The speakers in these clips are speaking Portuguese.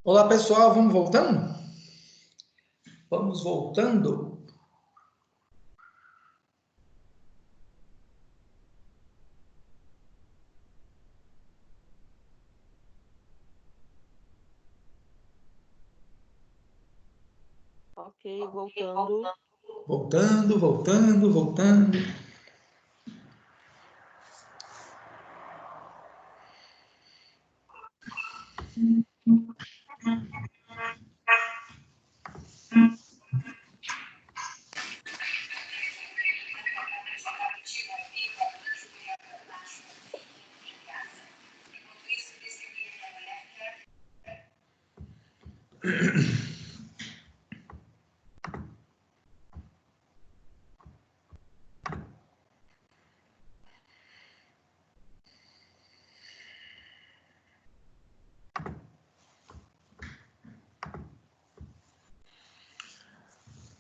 Olá, pessoal, vamos voltando? Vamos voltando. Ok, voltando. Voltando.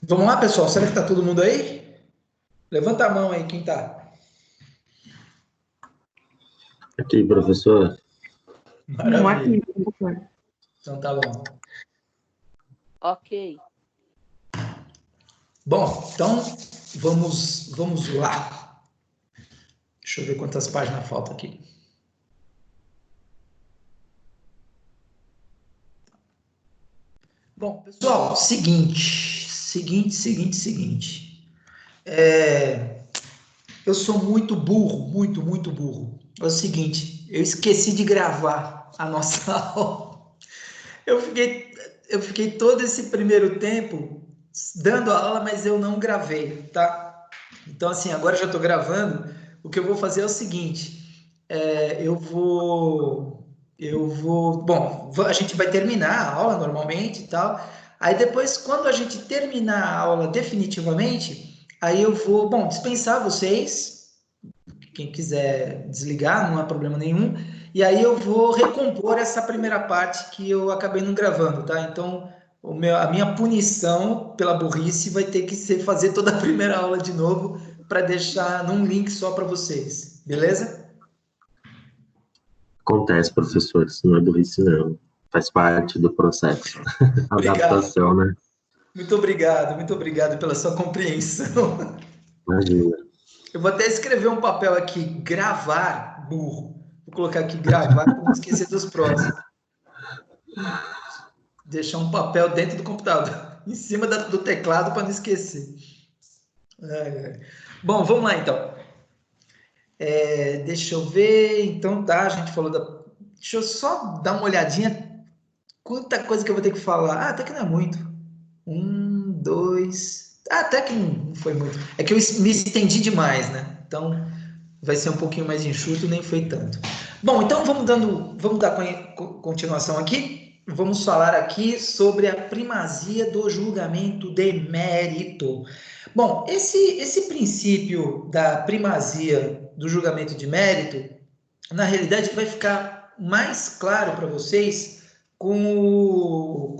Vamos lá, pessoal? Será que está todo mundo aí? Levanta a mão aí, quem está? Aqui, professor. Maravilha. Então tá bom. Ok. Bom, então vamos lá. Deixa eu ver quantas páginas faltam aqui. Bom, pessoal, seguinte. Eu sou muito burro, muito burro. É o seguinte, eu esqueci de gravar a nossa aula. Eu fiquei, eu fiquei todo esse primeiro tempo dando a aula, mas eu não gravei, tá? Então, assim, agora eu já estou gravando. O que eu vou fazer é o seguinte: bom, a gente vai terminar a aula normalmente e tal. Aí depois, quando a gente terminar a aula definitivamente, aí eu vou, bom, dispensar vocês. Quem quiser desligar, não há problema nenhum. E aí eu vou recompor essa primeira parte que eu acabei não gravando, tá? Então, a minha punição pela burrice vai ter que ser fazer toda a primeira aula de novo para deixar num link só para vocês, beleza? Acontece, professor, isso não é burrice, não. Faz parte do processo. Adaptação, né? Muito obrigado pela sua compreensão. Imagina. Eu vou até escrever um papel aqui, gravar, burro. Vou colocar aqui gravar para não esquecer dos próximos. Deixar um papel dentro do computador, em cima do teclado para não esquecer. Bom, vamos lá então. Deixa eu ver. Então tá, a gente falou da. Deixa eu só dar uma olhadinha. Quanta coisa que eu vou ter que falar. Ah, até que não é muito. Um, dois. Ah, até que não foi muito. É que eu me estendi demais, né? Então, vai ser um pouquinho mais enxuto, nem foi tanto. Bom, então vamos dar continuação aqui. Vamos falar aqui sobre a primazia do julgamento de mérito. Bom, esse princípio da primazia do julgamento de mérito, na realidade, vai ficar mais claro para vocês com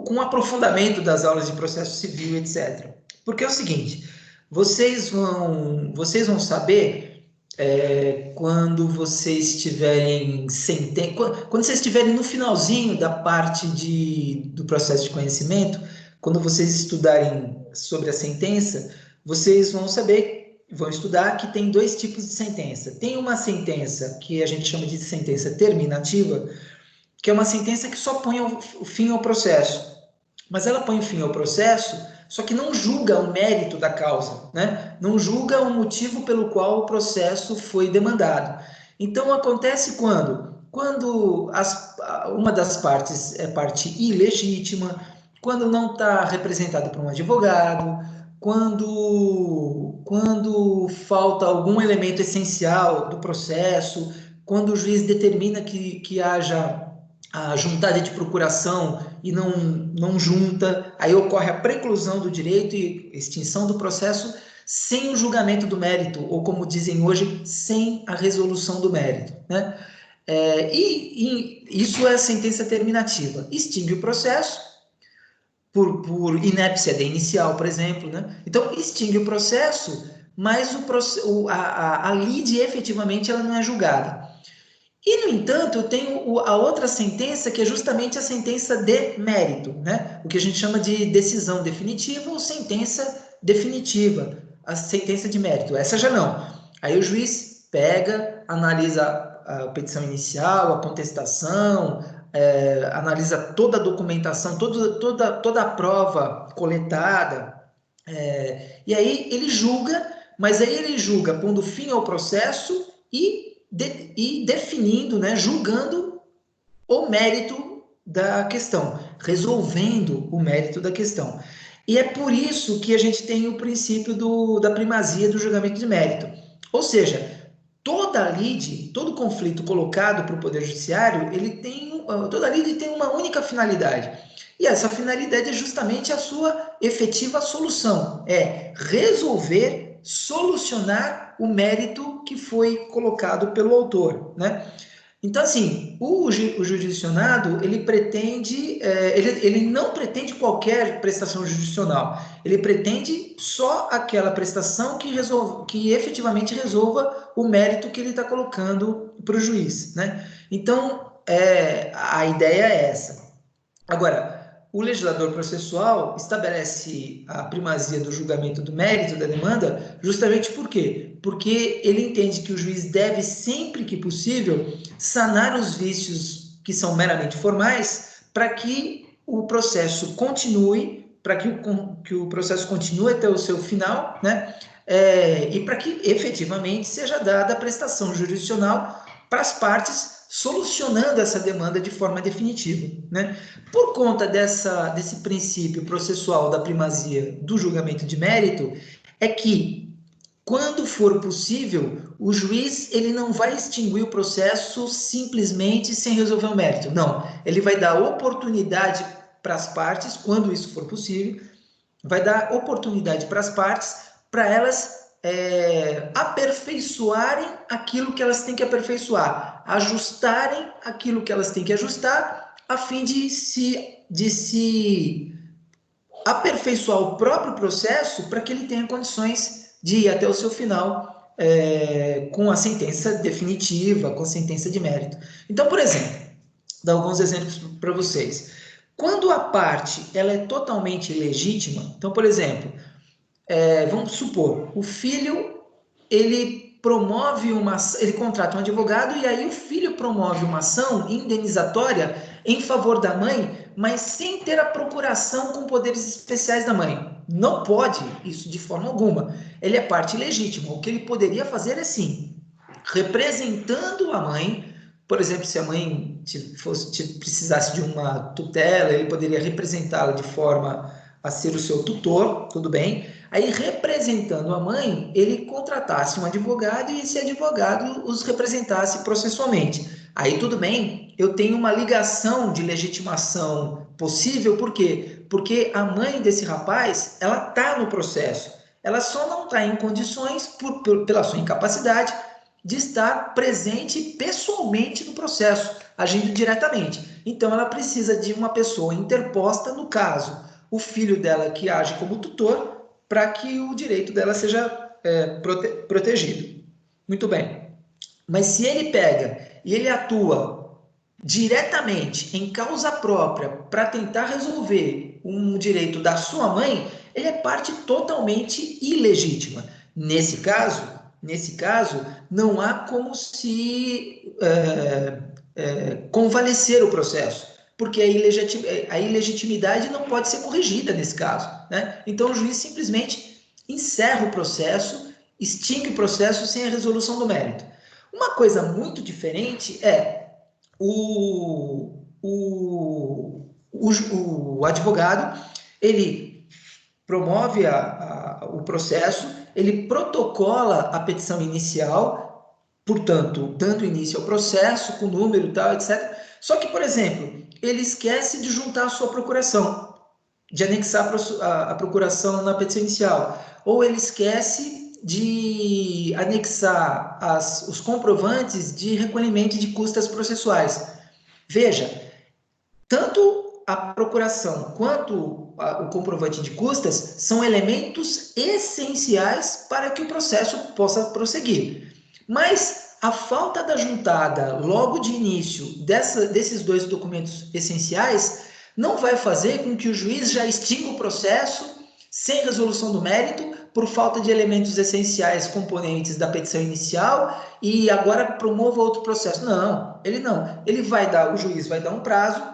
o aprofundamento das aulas de processo civil, etc. Porque é o seguinte, vocês vão saber quando vocês estiverem quando vocês estiverem no finalzinho da parte do processo de conhecimento, quando vocês estudarem sobre a sentença, vocês vão saber, vão estudar que tem dois tipos de sentença. Tem uma sentença que a gente chama de sentença terminativa, que é uma sentença que só põe o fim ao processo. Mas ela põe o fim ao processo, só que não julga o mérito da causa, né? Não julga o motivo pelo qual o processo foi demandado. Então, acontece quando uma das partes é parte ilegítima, quando não está representado por um advogado, quando falta algum elemento essencial do processo, quando o juiz determina que haja a juntada de procuração e não junta, aí ocorre a preclusão do direito e extinção do processo sem o julgamento do mérito, ou como dizem hoje, sem a resolução do mérito, né? E isso é a sentença terminativa. Extingue o processo por inépcia de inicial, por exemplo, né? Então, extingue o processo, mas a lide efetivamente ela não é julgada. E, no entanto, eu tenho a outra sentença, que é justamente a sentença de mérito, né? O que a gente chama de decisão definitiva ou sentença definitiva, a sentença de mérito. Essa já não. Aí o juiz pega, analisa a petição inicial, a contestação, analisa toda a documentação, toda a prova coletada, e aí ele julga, mas aí ele julga pondo fim ao processo e definindo, né, julgando o mérito da questão, resolvendo o mérito da questão. E é por isso que a gente tem o princípio da primazia do julgamento de mérito. Ou seja, toda lide, todo conflito colocado para o Poder Judiciário, toda lide tem uma única finalidade. E essa finalidade é justamente a sua efetiva solução, é resolver, solucionar o mérito que foi colocado pelo autor, né? Então, assim, o jurisdicionado, ele não pretende qualquer prestação jurisdicional, ele pretende só aquela prestação que efetivamente resolva o mérito que ele está colocando para o juiz, né? Então, a ideia é essa. Agora, o legislador processual estabelece a primazia do julgamento do mérito da demanda justamente por quê? Porque ele entende que o juiz deve, sempre que possível, sanar os vícios que são meramente formais para que o processo continue, para que o processo continue até o seu final, né? E para que efetivamente seja dada a prestação jurisdicional para as partes, solucionando essa demanda de forma definitiva, né? Por conta desse princípio processual da primazia do julgamento de mérito, é que, quando for possível, o juiz ele não vai extinguir o processo simplesmente sem resolver o mérito. Não, ele vai dar oportunidade para as partes, quando isso for possível, vai dar oportunidade para as partes, para elas aperfeiçoarem aquilo que elas têm que aperfeiçoar, ajustarem aquilo que elas têm que ajustar, a fim de se aperfeiçoar o próprio processo para que ele tenha condições de ir até o seu final com a sentença definitiva, com a sentença de mérito. Então, por exemplo, vou dar alguns exemplos para vocês. Quando a parte ela é totalmente ilegítima, então, por exemplo, vamos supor, o filho, ele contrata um advogado e aí o filho promove uma ação indenizatória em favor da mãe, mas sem ter a procuração com poderes especiais da mãe. Não pode isso de forma alguma. Ele é parte ilegítima. O que ele poderia fazer é sim, representando a mãe. Por exemplo, se a mãe precisasse de uma tutela, ele poderia representá-la de forma a ser o seu tutor, tudo bem? Aí, representando a mãe, ele contratasse um advogado e esse advogado os representasse processualmente. Aí, tudo bem, eu tenho uma ligação de legitimação possível, por quê? Porque a mãe desse rapaz, ela está no processo. Ela só não está em condições, pela sua incapacidade, de estar presente pessoalmente no processo, agindo diretamente. Então, ela precisa de uma pessoa interposta, no caso, o filho dela que age como tutor, para que o direito dela seja protegido. Muito bem. Mas se ele pega e ele atua diretamente, em causa própria, para tentar resolver um direito da sua mãe, ele é parte totalmente ilegítima. Nesse caso, não há como se convalescer o processo, porque a ilegitimidade não pode ser corrigida nesse caso, né? Então o juiz simplesmente encerra o processo, extingue o processo sem a resolução do mérito. Uma coisa muito diferente é o advogado, ele promove o processo, ele protocola a petição inicial, portanto, dando início ao processo, com número e tal, etc. Só que, por exemplo, ele esquece de juntar a sua procuração, de anexar a procuração na petição inicial, ou ele esquece de anexar os comprovantes de recolhimento de custas processuais. Veja, tanto a procuração quanto o comprovante de custas são elementos essenciais para que o processo possa prosseguir. Mas a falta da juntada logo de início desses dois documentos essenciais não vai fazer com que o juiz já extinga o processo sem resolução do mérito, por falta de elementos essenciais componentes da petição inicial e agora promova outro processo. Não. O juiz vai dar um prazo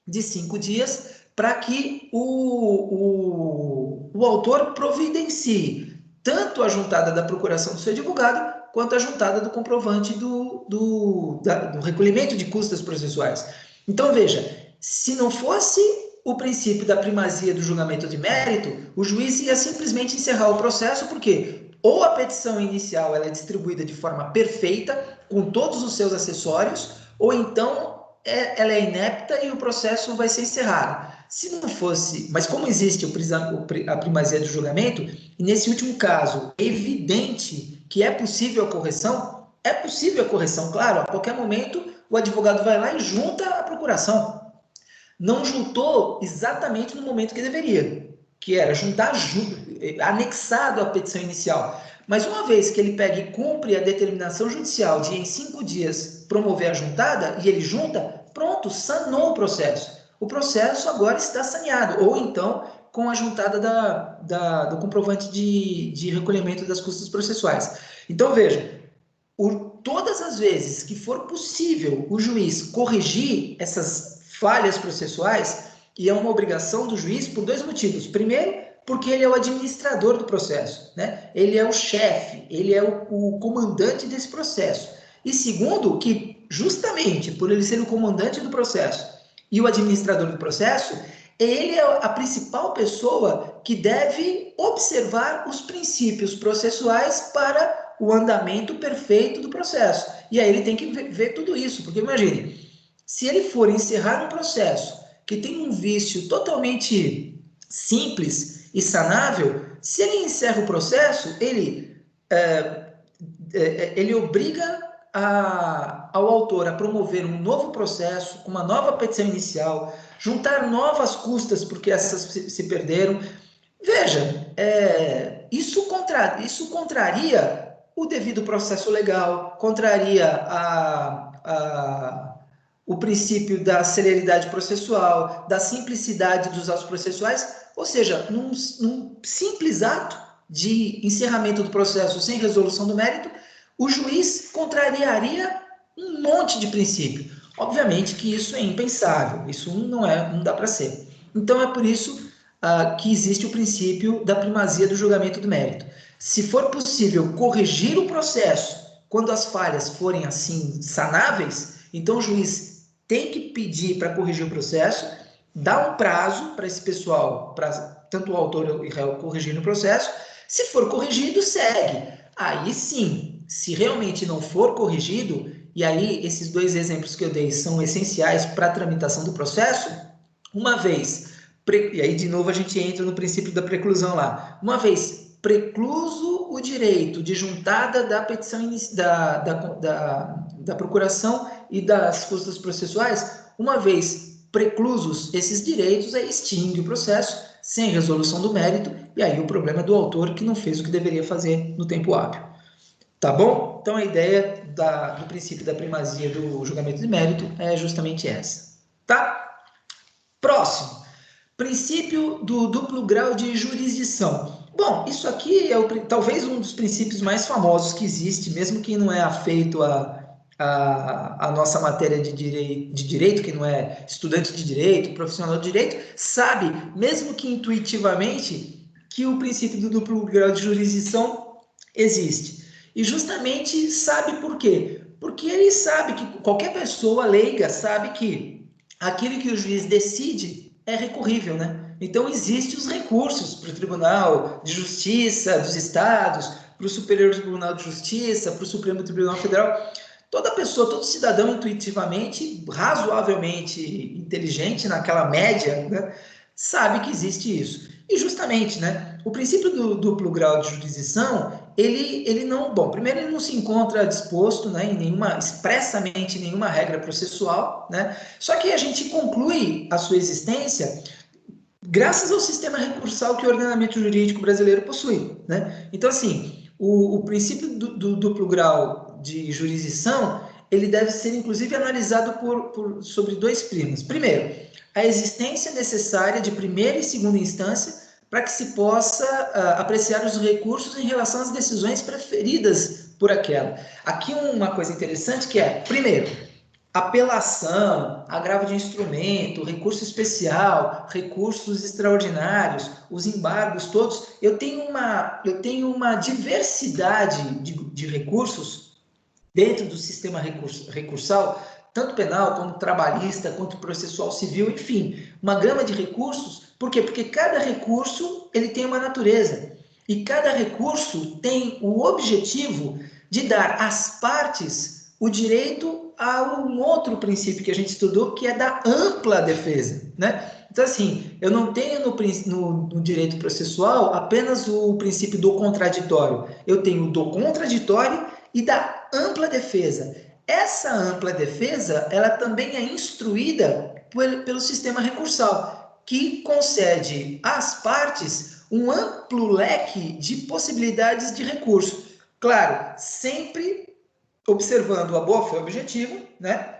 de 5 dias para que o autor providencie tanto a juntada da procuração do seu advogado quanto a juntada do comprovante do recolhimento de custas processuais. Então, veja, se não fosse o princípio da primazia do julgamento de mérito, o juiz ia simplesmente encerrar o processo, porque ou a petição inicial ela é distribuída de forma perfeita, com todos os seus acessórios, ou então ela é inepta e o processo vai ser encerrado. Se não fosse, mas como existe a primazia do julgamento, e nesse último caso, é evidente que é possível a correção, claro, a qualquer momento o advogado vai lá e junta a procuração. Não juntou exatamente no momento que deveria, que era juntar anexado à petição inicial. Mas uma vez que ele pega e cumpre a determinação judicial de em 5 dias promover a juntada, e ele junta, pronto, sanou o processo. O processo agora está saneado, ou então com a juntada do comprovante de recolhimento das custas processuais. Então, veja, todas as vezes que for possível o juiz corrigir essas falhas processuais, e é uma obrigação do juiz por 2 motivos. Primeiro, porque ele é o administrador do processo, né? Ele é o chefe, ele é o comandante desse processo. E segundo, que justamente por ele ser o comandante do processo e o administrador do processo, ele é a principal pessoa que deve observar os princípios processuais para o andamento perfeito do processo. E aí ele tem que ver tudo isso, porque imagine, se ele for encerrar um processo que tem um vício totalmente simples e sanável, se ele encerra o processo, ele obriga ao autor a promover um novo processo, uma nova petição inicial, juntar novas custas porque essas se perderam. Veja, isso contraria o devido processo legal, contraria o princípio da celeridade processual, da simplicidade dos atos processuais, ou seja, num simples ato de encerramento do processo sem resolução do mérito, o juiz contrariaria um monte de princípio. Obviamente que isso é impensável, isso não dá para ser. Então é por isso que existe o princípio da primazia do julgamento do mérito. Se for possível corrigir o processo quando as falhas forem assim sanáveis, então o juiz tem que pedir para corrigir o processo, dar um prazo para esse pessoal, para tanto o autor e o réu corrigirem o processo. Se for corrigido, segue. Aí sim, se realmente não for corrigido, e aí esses 2 exemplos que eu dei são essenciais para a tramitação do processo, uma vez, e aí de novo a gente entra no princípio da preclusão lá, uma vez precluso o direito de juntada da petição da procuração e das custas processuais, uma vez preclusos esses direitos, aí extingue o processo sem resolução do mérito, e aí o problema é do autor que não fez o que deveria fazer no tempo hábil. Tá bom? Então a ideia do princípio da primazia do julgamento de mérito é justamente essa. Tá? Próximo. Princípio do duplo grau de jurisdição. Bom, isso aqui é talvez um dos princípios mais famosos que existe, mesmo quem não é afeito a nossa matéria de direito, que não é estudante de direito, profissional de direito, sabe, mesmo que intuitivamente, que o princípio do duplo grau de jurisdição existe. E justamente sabe por quê? Porque ele sabe que qualquer pessoa leiga sabe que aquilo que o juiz decide é recorrível, né? Então, existem os recursos para o Tribunal de Justiça dos Estados, para o Superior Tribunal de Justiça, para o Supremo Tribunal Federal. Toda pessoa, todo cidadão intuitivamente, razoavelmente inteligente, naquela média, né, sabe que existe isso. E justamente, né, o princípio do duplo grau de jurisdição, ele não, bom, primeiro ele não se encontra disposto, né, expressamente em nenhuma regra processual, né, só que a gente conclui a sua existência graças ao sistema recursal que o ordenamento jurídico brasileiro possui, né. Então, assim, o princípio do duplo grau de jurisdição, ele deve ser, inclusive, analisado sobre 2 primas. Primeiro, a existência necessária de primeira e segunda instância para que se possa apreciar os recursos em relação às decisões preferidas por aquela. Aqui uma coisa interessante que é, primeiro, apelação, agravo de instrumento, recurso especial, recursos extraordinários, os embargos todos, eu tenho uma diversidade de recursos dentro do sistema recursal, tanto penal, como trabalhista, quanto processual civil, enfim, uma gama de recursos. Por quê? Porque cada recurso ele tem uma natureza, e cada recurso tem o objetivo de dar às partes o direito a um outro princípio que a gente estudou, que é da ampla defesa, né? Então, assim, eu não tenho no direito processual apenas o princípio do contraditório, eu tenho do contraditório e da ampla defesa. Essa ampla defesa, ela também é instruída pelo sistema recursal, que concede às partes um amplo leque de possibilidades de recurso. Claro, sempre observando a boa-fé objetiva, né,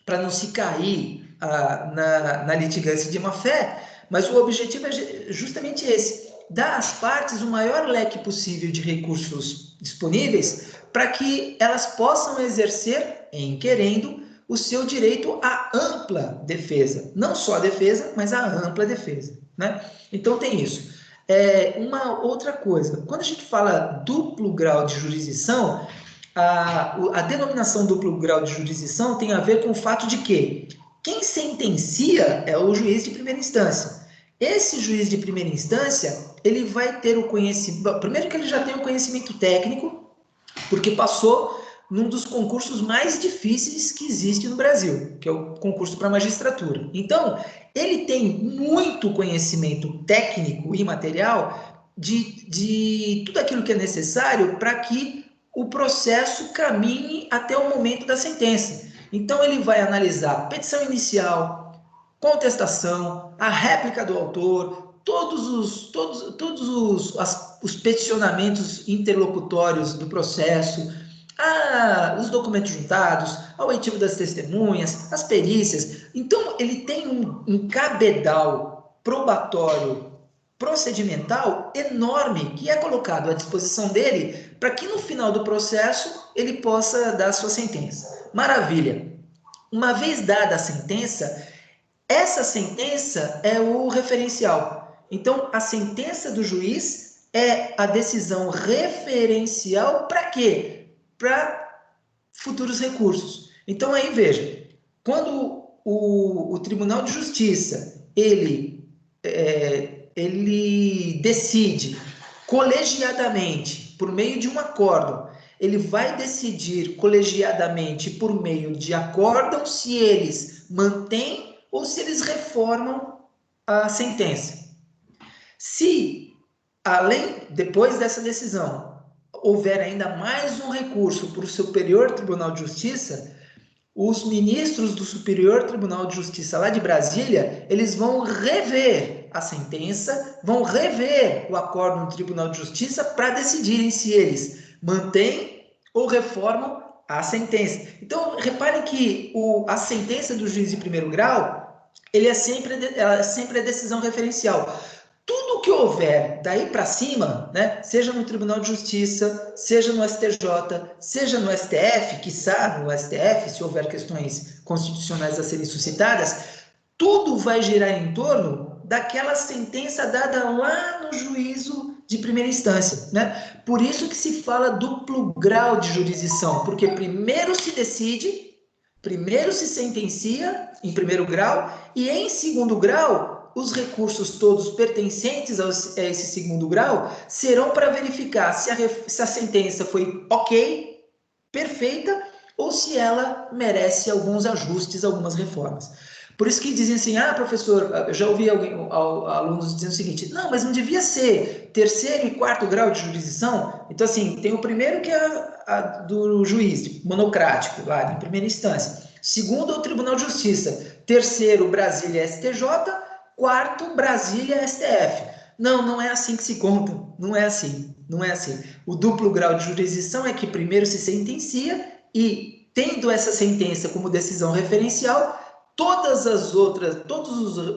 para não se cair na litigância de má-fé, mas o objetivo é justamente esse, dar às partes o maior leque possível de recursos disponíveis para que elas possam exercer, em querendo, o seu direito à ampla defesa. Não só a defesa, mas a ampla defesa, né? Então tem isso. Uma outra coisa, quando a gente fala duplo grau de jurisdição, a denominação duplo grau de jurisdição tem a ver com o fato de que quem sentencia é o juiz de primeira instância. Esse juiz de primeira instância, ele vai ter o conhecimento, primeiro que ele já tem o conhecimento técnico, porque passou num dos concursos mais difíceis que existe no Brasil, que é o concurso para magistratura. Então, ele tem muito conhecimento técnico e material de tudo aquilo que é necessário para que o processo caminhe até o momento da sentença. Então, ele vai analisar petição inicial, contestação, a réplica do autor, todos os peticionamentos interlocutórios do processo, os documentos juntados, a oitiva das testemunhas, as perícias. Então, ele tem um cabedal probatório procedimental enorme que é colocado à disposição dele para que no final do processo ele possa dar a sua sentença. Maravilha! Uma vez dada a sentença, essa sentença é o referencial. Então, a sentença do juiz é a decisão referencial para quê? Para futuros recursos. Então, aí veja, quando o Tribunal de Justiça, ele ele decide colegiadamente, por meio de um acórdão, ele vai decidir colegiadamente por meio de acórdão se eles mantêm ou se eles reformam a sentença. Se, depois dessa decisão, houver ainda mais um recurso para o Superior Tribunal de Justiça, os ministros do Superior Tribunal de Justiça lá de Brasília, eles vão rever a sentença, vão rever o acórdão do Tribunal de Justiça para decidirem se eles mantêm ou reformam a sentença. Então, reparem que a sentença do juiz de primeiro grau, ela é sempre a decisão referencial. Tudo que houver daí para cima, né, seja no Tribunal de Justiça, seja no STJ, seja no STF, quiçá no STF, se houver questões constitucionais a serem suscitadas, tudo vai girar em torno daquela sentença dada lá no juízo de primeira instância, né? Por isso que se fala duplo grau de jurisdição, porque primeiro se decide, primeiro se sentencia em primeiro grau e em segundo grau os recursos todos pertencentes a esse segundo grau serão para verificar se a sentença foi ok, perfeita, ou se ela merece alguns ajustes, algumas reformas. Por isso que dizem assim, professor, eu já ouvi alunos dizendo o seguinte, não, mas não devia ser terceiro e quarto grau de jurisdição? Então, assim, tem o primeiro que é a do juiz, monocrático, lá, em primeira instância. Segundo é o Tribunal de Justiça. Terceiro, Brasília STJ. Quarto, Brasília STF. Não é assim que se conta. Não é assim. O duplo grau de jurisdição é que primeiro se sentencia e, tendo essa sentença como decisão referencial, todos os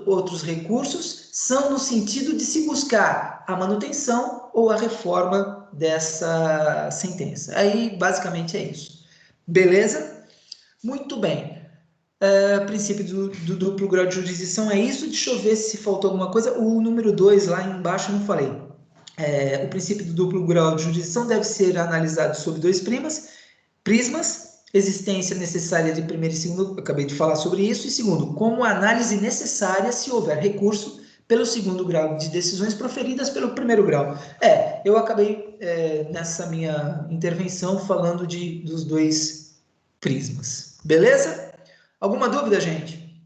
outros recursos são no sentido de se buscar a manutenção ou a reforma dessa sentença. Aí, basicamente, é isso. Beleza? Muito bem. Princípio do duplo grau de jurisdição é isso. Deixa eu ver se faltou alguma coisa. O número 2 lá embaixo eu não falei. O princípio do duplo grau de jurisdição deve ser analisado sob dois prismas. Existência necessária de primeiro e segundo, eu acabei de falar sobre isso. E segundo, como análise necessária se houver recurso pelo segundo grau de decisões proferidas pelo primeiro grau. Eu acabei nessa minha intervenção falando dos dois prismas. Beleza? Alguma dúvida, gente?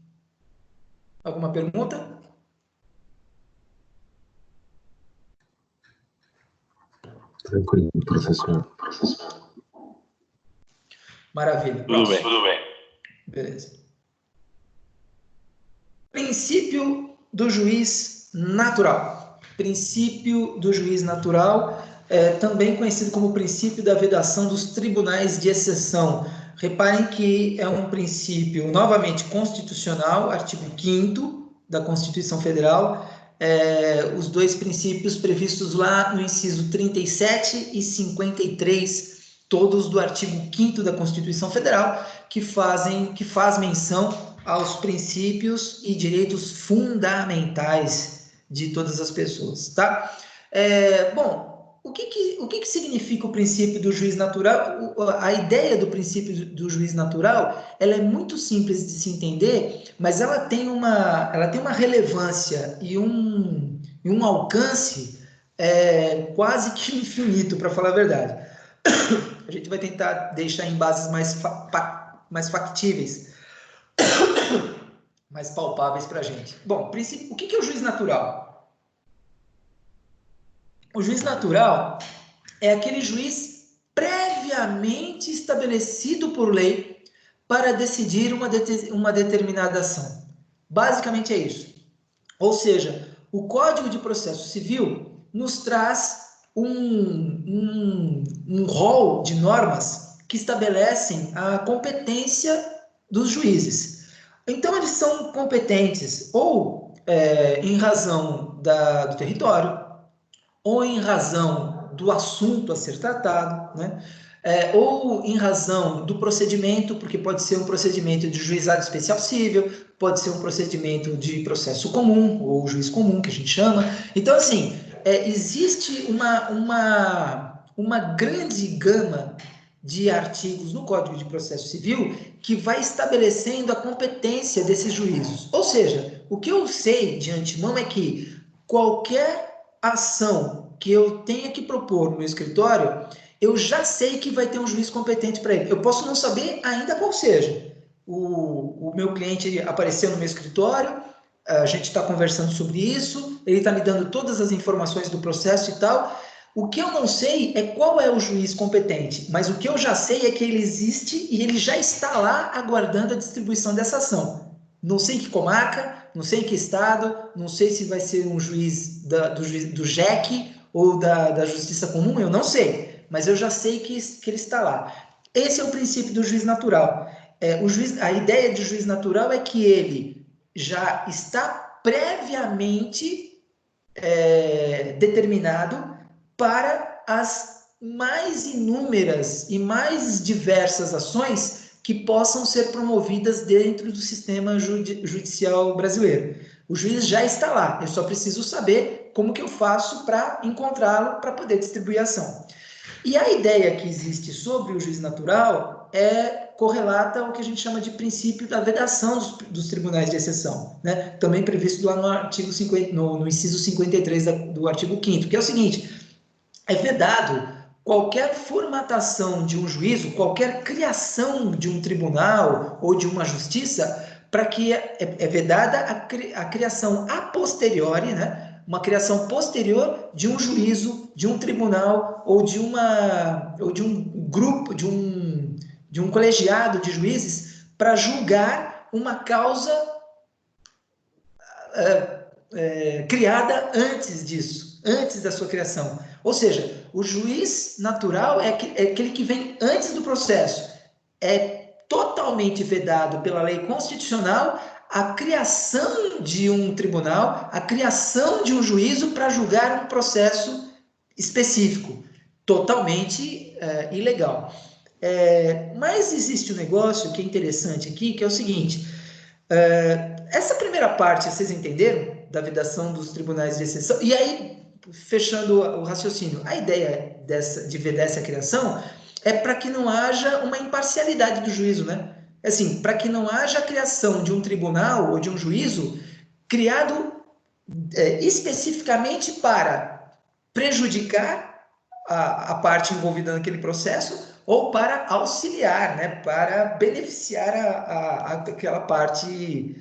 Alguma pergunta? Tranquilo, professor. Maravilha. Tudo bem. Beleza. Princípio do juiz natural. Princípio do juiz natural, também conhecido como princípio da vedação dos tribunais de exceção. Reparem que é um princípio, novamente, constitucional, artigo 5º da Constituição Federal, os dois princípios previstos lá no inciso 37 e 53, todos do artigo 5º da Constituição Federal, que faz menção aos princípios e direitos fundamentais de todas as pessoas, tá? O que significa o princípio do juiz natural? A ideia do princípio do juiz natural, ela é muito simples de se entender, mas ela tem uma relevância e um alcance quase que infinito, para falar a verdade. A gente vai tentar deixar em bases mais factíveis, mais palpáveis para a gente. Bom, o que é o juiz natural? O juiz natural é aquele juiz previamente estabelecido por lei para decidir uma determinada ação. Basicamente é isso. Ou seja, o Código de Processo Civil nos traz um rol de normas que estabelecem a competência dos juízes. Então, eles são competentes ou em razão do território, ou em razão do assunto a ser tratado, né? Ou em razão do procedimento, porque pode ser um procedimento de juizado especial cível, pode ser um procedimento de processo comum, ou juiz comum, que a gente chama. Então, assim, existe uma grande gama de artigos no Código de Processo Civil que vai estabelecendo a competência desses juízos. Ou seja, o que eu sei de antemão é que qualquer ação que eu tenha que propor no meu escritório, eu já sei que vai ter um juiz competente para ele. Eu posso não saber ainda qual seja. O meu cliente apareceu no meu escritório, a gente está conversando sobre isso, ele está me dando todas as informações do processo e tal. O que eu não sei é qual é o juiz competente, mas o que eu já sei é que ele existe e ele já está lá aguardando a distribuição dessa ação. Não sei em que comarca, não sei em que estado, não sei se vai ser um juiz do JEC ou da Justiça Comum, eu não sei, mas eu já sei que ele está lá. Esse é o princípio do juiz natural. A ideia de juiz natural é que ele já está previamente determinado para as mais inúmeras e mais diversas ações que possam ser promovidas dentro do sistema judicial brasileiro. O juiz já está lá, eu só preciso saber como que eu faço para encontrá-lo para poder distribuir a ação. E a ideia que existe sobre o juiz natural correlata ao que a gente chama de princípio da vedação dos tribunais de exceção, né? Também previsto lá no artigo 50, no inciso 53 do artigo 5º, que é o seguinte: é vedado qualquer formatação de um juízo, qualquer criação de um tribunal ou de uma justiça, para que é vedada a criação a posteriori, né? Uma criação posterior de um juízo, de um tribunal ou de um grupo, de um colegiado de juízes para julgar uma causa criada antes disso, antes da sua criação. Ou seja, o juiz natural é aquele que vem antes do processo. É totalmente vedado pela lei constitucional a criação de um tribunal, a criação de um juízo para julgar um processo específico, totalmente ilegal. Mas existe um negócio que é interessante aqui, que é o seguinte: essa primeira parte, vocês entenderam? Da vedação dos tribunais de exceção. E aí, fechando o raciocínio, a ideia de vedar essa criação é para que não haja uma imparcialidade do juízo, né? Assim, para que não haja a criação de um tribunal ou de um juízo criado especificamente para prejudicar a parte envolvida naquele processo ou para auxiliar, né? Para beneficiar aquela parte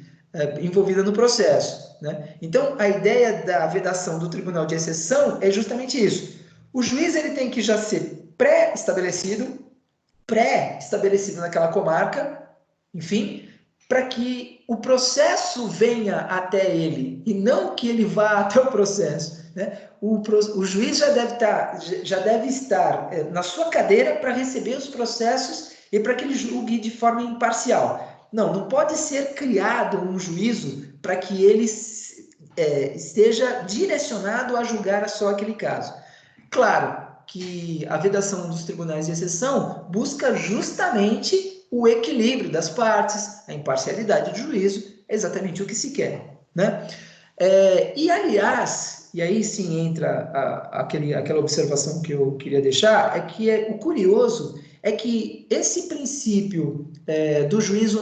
envolvida no processo, né? Então, a ideia da vedação do tribunal de exceção é justamente isso. O juiz ele tem que já ser pré-estabelecido naquela comarca, enfim, para que o processo venha até ele e não que ele vá até o processo, né? O juiz já deve estar na sua cadeira para receber os processos e para que ele julgue de forma imparcial. Não pode ser criado um juízo para que ele esteja direcionado a julgar só aquele caso. Claro que a vedação dos tribunais de exceção busca justamente o equilíbrio das partes, a imparcialidade do juízo, é exatamente o que se quer, né? E, aliás, e aí sim entra aquela observação que eu queria deixar, é que o curioso é que esse princípio do juiz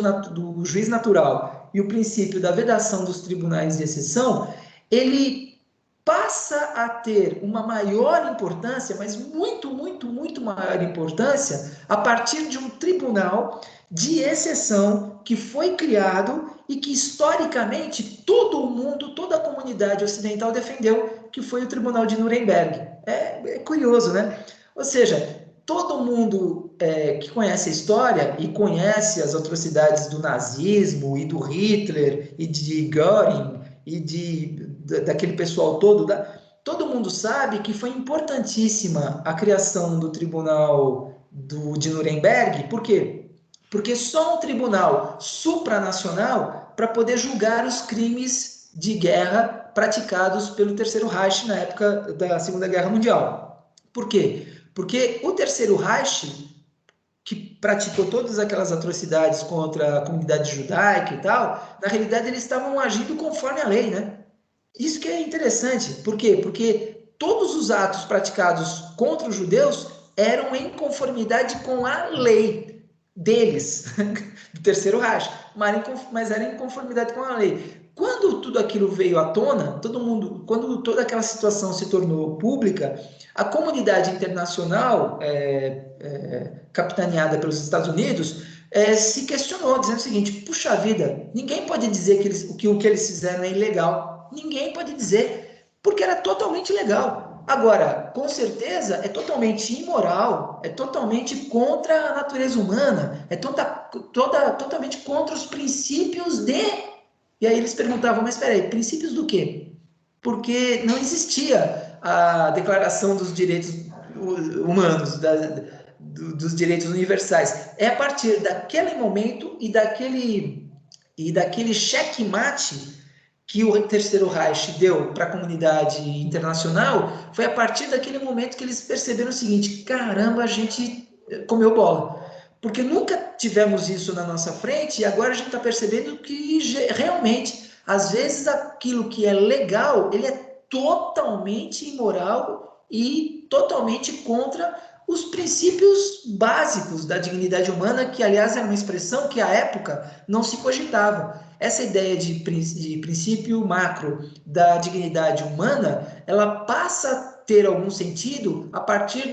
natural e o princípio da vedação dos tribunais de exceção, ele passa a ter uma maior importância, mas muito, muito, muito maior importância, a partir de um tribunal de exceção que foi criado e que, historicamente, todo o mundo, toda a comunidade ocidental defendeu, que foi o Tribunal de Nuremberg. É curioso, né? Ou seja, todo mundo que conhece a história e conhece as atrocidades do nazismo e do Hitler e de Göring e daquele pessoal todo, todo mundo sabe que foi importantíssima a criação do Tribunal de Nuremberg. Por quê? Porque só um tribunal supranacional para poder julgar os crimes de guerra praticados pelo Terceiro Reich na época da Segunda Guerra Mundial. Por quê? Porque o Terceiro Reich, que praticou todas aquelas atrocidades contra a comunidade judaica e tal, na realidade eles estavam agindo conforme a lei, né? Isso que é interessante. Por quê? Porque todos os atos praticados contra os judeus eram em conformidade com a lei deles, do Terceiro Reich, mas era em conformidade com a lei. Quando tudo aquilo veio à tona, todo mundo, quando toda aquela situação se tornou pública, a comunidade internacional, capitaneada pelos Estados Unidos, se questionou, dizendo o seguinte: puxa vida, ninguém pode dizer que o que eles fizeram é ilegal. Ninguém pode dizer, porque era totalmente legal. Agora, com certeza, é totalmente imoral, é totalmente contra a natureza humana, é totalmente contra os princípios de. E aí eles perguntavam, mas espera aí, princípios do quê? Porque não existia a Declaração dos Direitos Humanos, dos direitos universais. É a partir daquele momento e daquele checkmate que o Terceiro Reich deu para a comunidade internacional, foi a partir daquele momento que eles perceberam o seguinte: caramba, a gente comeu bola. Porque nunca tivemos isso na nossa frente e agora a gente está percebendo que realmente, às vezes, aquilo que é legal, ele é totalmente imoral e totalmente contra os princípios básicos da dignidade humana, que, aliás, é uma expressão que, à época, não se cogitava. Essa ideia de princípio macro da dignidade humana, ela passa a ter algum sentido a partir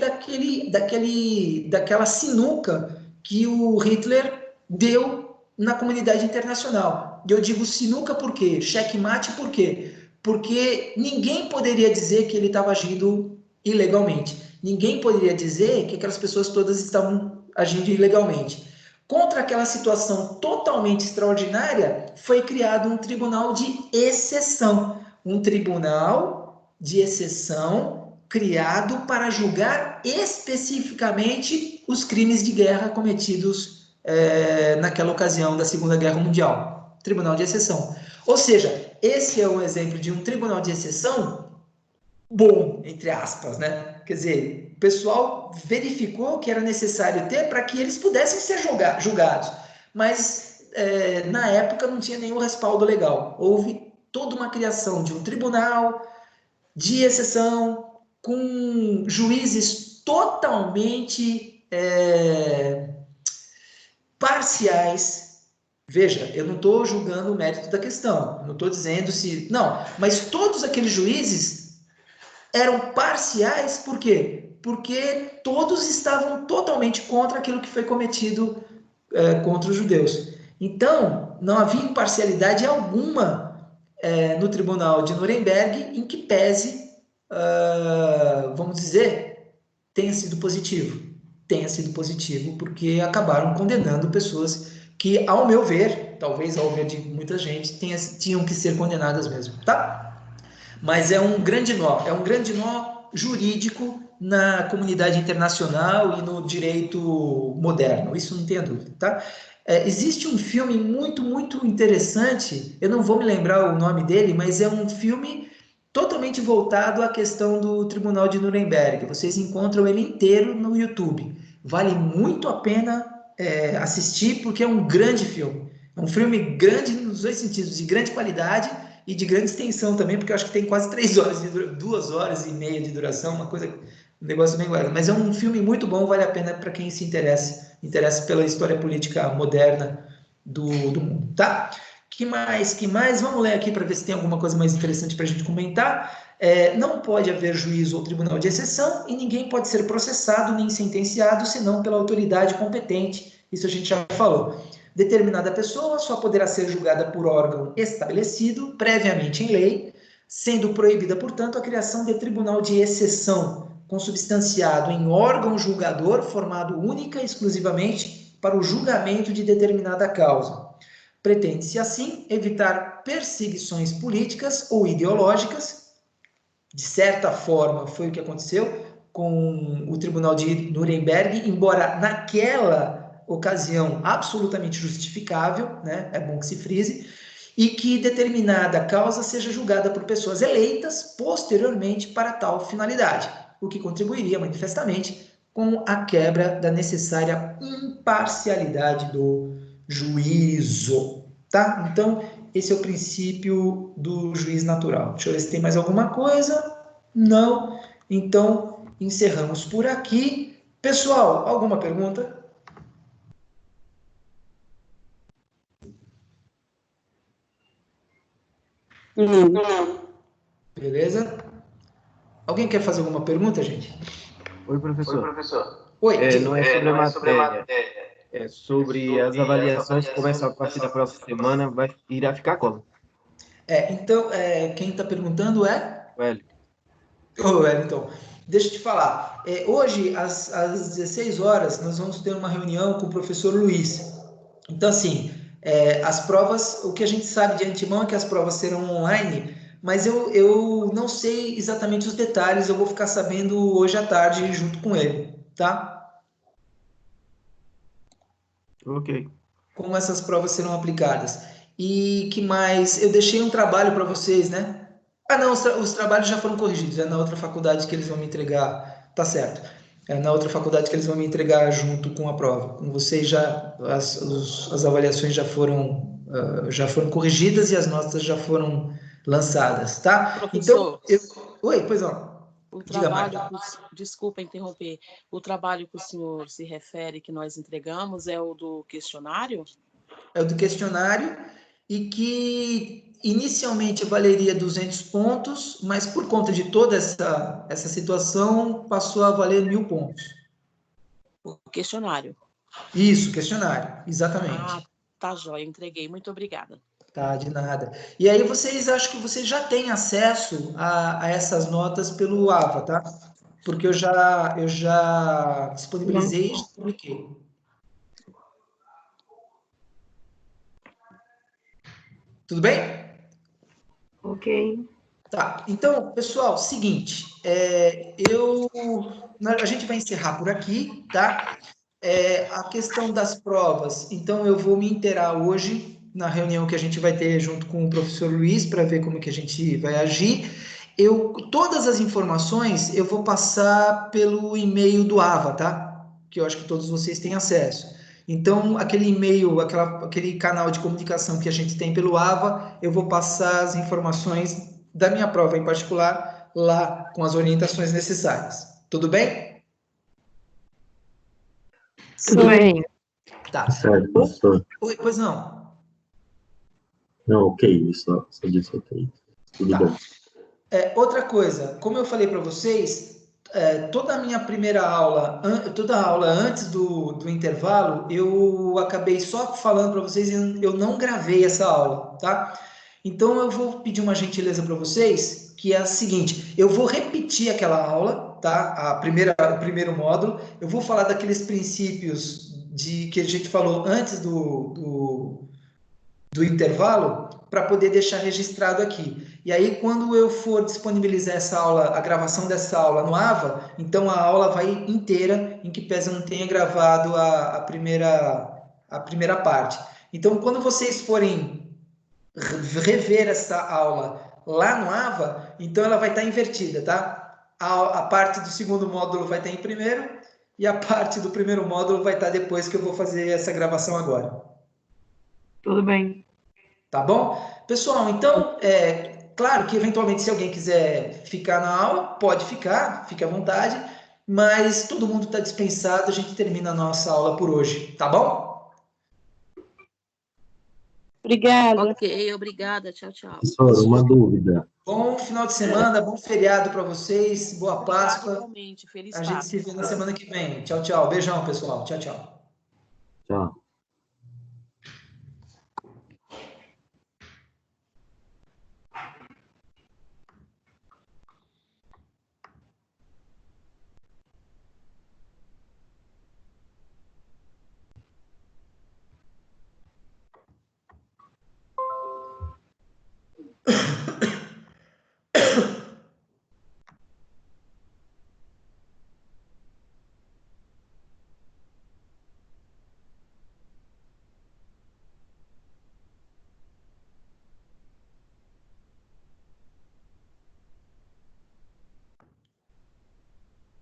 daquela sinuca que o Hitler deu na comunidade internacional. E eu digo sinuca por quê? Checkmate por quê? Porque ninguém poderia dizer que ele estava agindo ilegalmente. Ninguém poderia dizer que aquelas pessoas todas estavam agindo ilegalmente. Contra aquela situação totalmente extraordinária, foi criado um tribunal de exceção. Um tribunal de exceção criado para julgar especificamente os crimes de guerra cometidos naquela ocasião da Segunda Guerra Mundial. Tribunal de exceção. Ou seja, esse é um exemplo de um tribunal de exceção bom, entre aspas, né? Quer dizer, o pessoal verificou que era necessário ter para que eles pudessem ser julgados, mas na época não tinha nenhum respaldo legal. Houve toda uma criação de um tribunal de exceção com juízes totalmente parciais. Veja, eu não estou julgando o mérito da questão, não estou dizendo se. Não, mas todos aqueles juízes eram parciais, por quê? Porque todos estavam totalmente contra aquilo que foi cometido contra os judeus. Então, não havia imparcialidade alguma no tribunal de Nuremberg em que pese, vamos dizer, tenha sido positivo. Tenha sido positivo, porque acabaram condenando pessoas que, ao meu ver, talvez ao ver de muita gente, tinham que ser condenadas mesmo, tá? Mas é um grande nó jurídico na comunidade internacional e no direito moderno, isso não tenha dúvida, tá? Existe um filme muito, muito interessante, eu não vou me lembrar o nome dele, mas é um filme totalmente voltado à questão do Tribunal de Nuremberg. Vocês encontram ele inteiro no YouTube. Vale muito a pena assistir, porque é um grande filme. É um filme grande nos dois sentidos, de grande qualidade e de grande extensão também, porque eu acho que tem quase 3 horas, 2 horas e meia de duração, um negócio bem legal. Mas é um filme muito bom, vale a pena para quem se interessa pela história política moderna do mundo, tá? Que mais? Vamos ler aqui para ver se tem alguma coisa mais interessante para a gente comentar. Não pode haver juízo ou tribunal de exceção e ninguém pode ser processado nem sentenciado senão pela autoridade competente. Isso a gente já falou. Determinada pessoa só poderá ser julgada por órgão estabelecido previamente em lei, sendo proibida, portanto, a criação de tribunal de exceção, consubstanciado em órgão julgador formado única e exclusivamente para o julgamento de determinada causa. Pretende-se, assim, evitar perseguições políticas ou ideológicas. De certa forma, foi o que aconteceu com o Tribunal de Nuremberg, embora naquela ocasião absolutamente justificável, né? É bom que se frise, e que determinada causa seja julgada por pessoas eleitas posteriormente para tal finalidade, o que contribuiria manifestamente com a quebra da necessária imparcialidade do juízo, tá? Então, esse é o princípio do juiz natural. Deixa eu ver se tem mais alguma coisa. Não. Então, encerramos por aqui. Pessoal, alguma pergunta? Não. Beleza? Alguém quer fazer alguma pergunta, gente? Oi, professor. Oi, diga. Não é sobre a matéria, é sobre as avaliações que começam a partir da próxima semana, irá ficar como? Então, quem está perguntando é? Velho. Ô, Wellington, deixa eu te falar. Hoje, às 16 horas, nós vamos ter uma reunião com o professor Luiz. Então, assim, as provas, o que a gente sabe de antemão é que as provas serão online, mas eu não sei exatamente os detalhes, eu vou ficar sabendo hoje à tarde junto com ele, tá? Ok. Como essas provas serão aplicadas. E que mais? Eu deixei um trabalho para vocês, né? Ah, não, os trabalhos já foram corrigidos. É na outra faculdade que eles vão me entregar. Tá certo. É na outra faculdade que eles vão me entregar junto com a prova. Com vocês já as avaliações já foram corrigidas e as notas já foram lançadas, tá? Então, Professor, oi, pois não. o Diga, trabalho, Marta. desculpa interromper, o trabalho que o senhor se refere que nós entregamos é o do questionário? É o do questionário e que inicialmente valeria 200 pontos, mas por conta de toda essa situação passou a valer 1.000 pontos. O questionário. Isso, questionário, Ah, exatamente. tá jóia, entreguei. Muito obrigada. Tá, de nada. E aí vocês, acho que vocês já têm acesso a essas notas pelo AVA, tá? Porque eu já disponibilizei e já publiquei. Tudo bem? Ok. Tá, então, pessoal, seguinte, a gente vai encerrar por aqui, tá? A questão das provas, então eu vou me inteirar hoje na reunião que a gente vai ter junto com o professor Luiz para ver como que a gente vai agir. Todas as informações eu vou passar pelo e-mail do AVA, tá? Que eu acho que todos vocês têm acesso. Então, aquele e-mail, aquele canal de comunicação que a gente tem pelo AVA, eu vou passar as informações da minha prova em particular lá com as orientações necessárias. Tudo bem? Tudo bem. Tá. Certo, professor. Oi, pois não. Não, ok, só disse ok. Tudo Tá. bom. Outra coisa, como eu falei para vocês, toda a minha primeira aula, toda a aula antes do intervalo, eu acabei só falando para vocês e eu não gravei essa aula, tá? Então eu vou pedir uma gentileza para vocês, que é a seguinte: eu vou repetir aquela aula, tá? O primeiro módulo, eu vou falar daqueles princípios que a gente falou antes do intervalo para poder deixar registrado aqui. E aí, quando eu for disponibilizar essa aula, a gravação dessa aula no AVA, então a aula vai inteira, em que pese eu não tenha gravado a primeira parte. Então, quando vocês forem rever essa aula lá no AVA, então ela vai estar invertida, tá? A parte do segundo módulo vai estar em primeiro e a parte do primeiro módulo vai estar depois que eu vou fazer essa gravação agora. Tudo bem. Tá bom? Pessoal, então, claro que eventualmente se alguém quiser ficar na aula, pode ficar, fique à vontade, mas todo mundo está dispensado, a gente termina a nossa aula por hoje, tá bom? Obrigada. Ok, obrigada. Tchau, tchau. Professor, uma dúvida. Bom final de semana, bom feriado para vocês, boa Obrigada Páscoa. igualmente. Feliz A gente Páscoa. se vê na semana que vem. Tchau, tchau. Beijão, pessoal. Tchau, tchau. Tchau.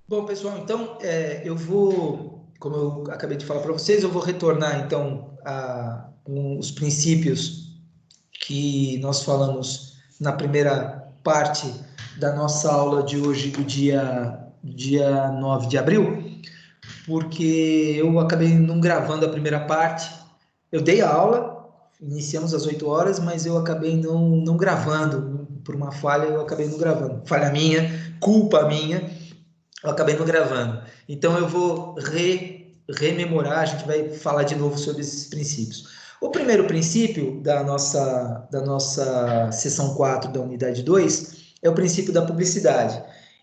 Bom, pessoal, então eu vou, como eu acabei de falar para vocês, eu vou retornar então com os princípios que nós falamos na primeira parte da nossa aula de hoje, do dia 9 de abril, porque eu acabei não gravando a primeira parte. Eu dei a aula, iniciamos às 8 horas, mas eu acabei não gravando, por uma falha eu acabei não gravando, falha minha, culpa minha, eu acabei não gravando. Então eu vou rememorar, a gente vai falar de novo sobre esses princípios. O primeiro princípio da nossa seção 4 da unidade 2 é o princípio da publicidade.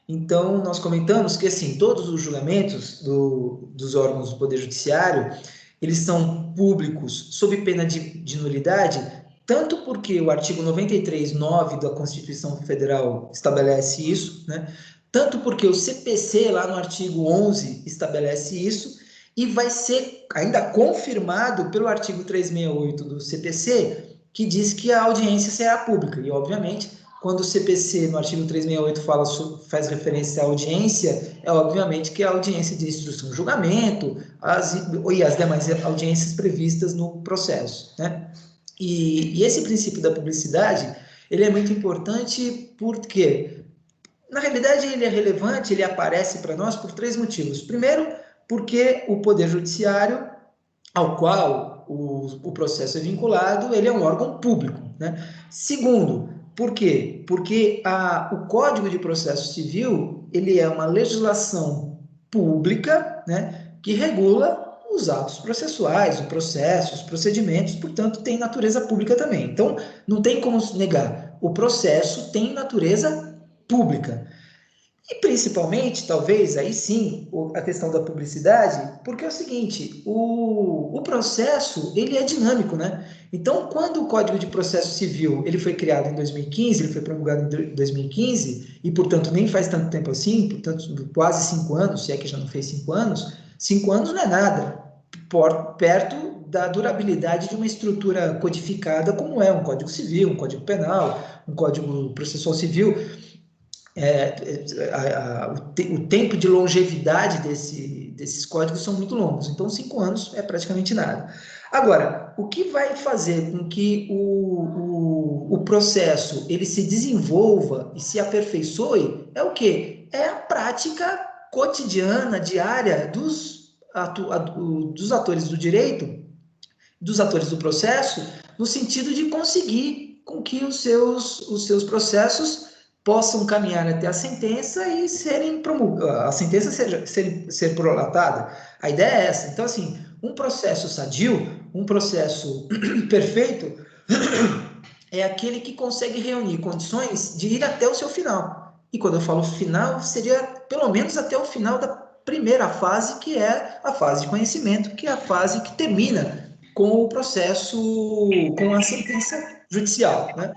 Então, nós comentamos que, assim, todos os julgamentos dos órgãos do Poder Judiciário, eles são públicos sob pena de nulidade, tanto porque o artigo 93(9) da Constituição Federal estabelece isso, né? Tanto porque o CPC, lá no artigo 11, estabelece isso, e vai ser ainda confirmado pelo artigo 368 do CPC, que diz que a audiência será pública. E, obviamente, quando o CPC, no artigo 368, faz referência à audiência, é obviamente que a audiência de instrução e julgamento e as demais audiências previstas no processo, né? E esse princípio da publicidade, ele é muito importante porque, na realidade, ele é relevante, ele aparece para nós por 3 motivos. Primeiro, porque o Poder Judiciário, ao qual o processo é vinculado, ele é um órgão público, né? Segundo, por quê? Porque o Código de Processo Civil, ele é uma legislação pública, né, que regula os atos processuais, o processo, os procedimentos, portanto, tem natureza pública também. Então, não tem como negar, o processo tem natureza pública. E principalmente, talvez, aí sim, a questão da publicidade, porque é o seguinte, o processo, ele é dinâmico, né? Então, quando o Código de Processo Civil, ele foi criado em 2015, ele foi promulgado em 2015, e, portanto, nem faz tanto tempo assim, portanto, quase 5 anos, se é que já não fez 5 anos não é nada, perto da durabilidade de uma estrutura codificada, como é um Código Civil, um Código Penal, um Código Processual Civil. O tempo de longevidade desses códigos são muito longos, então 5 anos é praticamente nada. Agora, o que vai fazer com que o processo ele se desenvolva e se aperfeiçoe é o quê? É a prática cotidiana, diária dos atores do direito, dos atores do processo, no sentido de conseguir com que os seus processos possam caminhar até a sentença e serem promulgadas, a sentença ser prolatada. A ideia é essa. Então, assim, um processo sadio, um processo perfeito, é aquele que consegue reunir condições de ir até o seu final. E quando eu falo final, seria pelo menos até o final da primeira fase, que é a fase de conhecimento, que é a fase que termina com o processo, com a sentença judicial, né?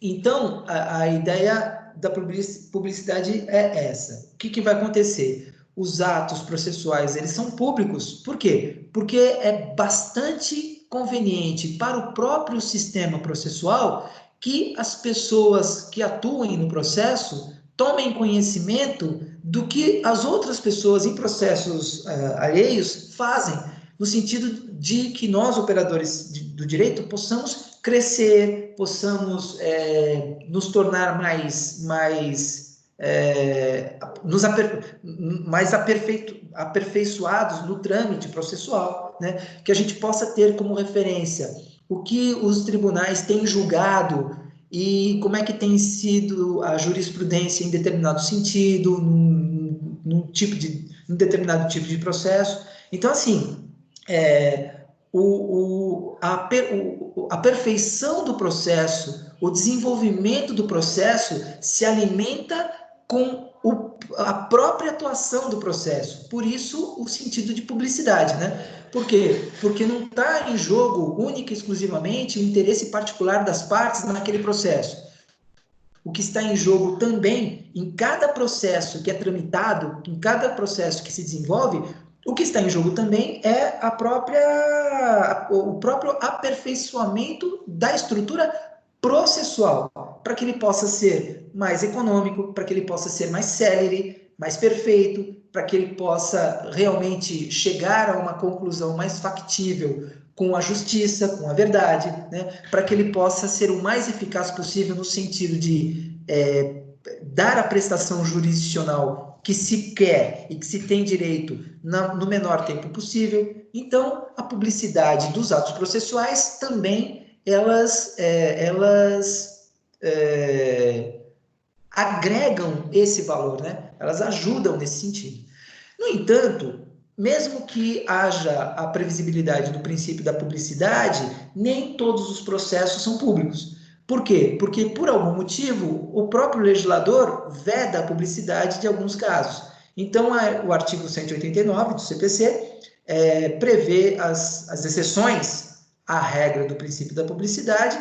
Então, a ideia da publicidade é essa. O que vai acontecer? Os atos processuais, eles são públicos. Por quê? Porque é bastante conveniente para o próprio sistema processual que as pessoas que atuem no processo tomem conhecimento do que as outras pessoas em processos alheios fazem, no sentido de que nós, operadores do direito, possamos crescer, possamos nos tornar mais aperfeiçoados no trâmite processual, né? Que a gente possa ter como referência o que os tribunais têm julgado e como é que tem sido a jurisprudência em determinado sentido, num determinado tipo de processo. Então, assim, a perfeição do processo, o desenvolvimento do processo se alimenta com a própria atuação do processo. Por isso, o sentido de publicidade, né? Por quê? Porque não está em jogo única e exclusivamente o interesse particular das partes naquele processo. O que está em jogo também, em cada processo que é tramitado, em cada processo que se desenvolve, o que está em jogo também é o próprio aperfeiçoamento da estrutura processual, para que ele possa ser mais econômico, para que ele possa ser mais célere, mais perfeito, para que ele possa realmente chegar a uma conclusão mais factível com a justiça, com a verdade, né? Para que ele possa ser o mais eficaz possível no sentido de dar a prestação jurisdicional que se quer e que se tem direito no menor tempo possível. Então, a publicidade dos atos processuais também, elas agregam esse valor, né? Elas ajudam nesse sentido. No entanto, mesmo que haja a previsibilidade do princípio da publicidade, nem todos os processos são públicos. Por quê? Porque, por algum motivo, o próprio legislador veda a publicidade de alguns casos. Então, o artigo 189 do CPC prevê as exceções à regra do princípio da publicidade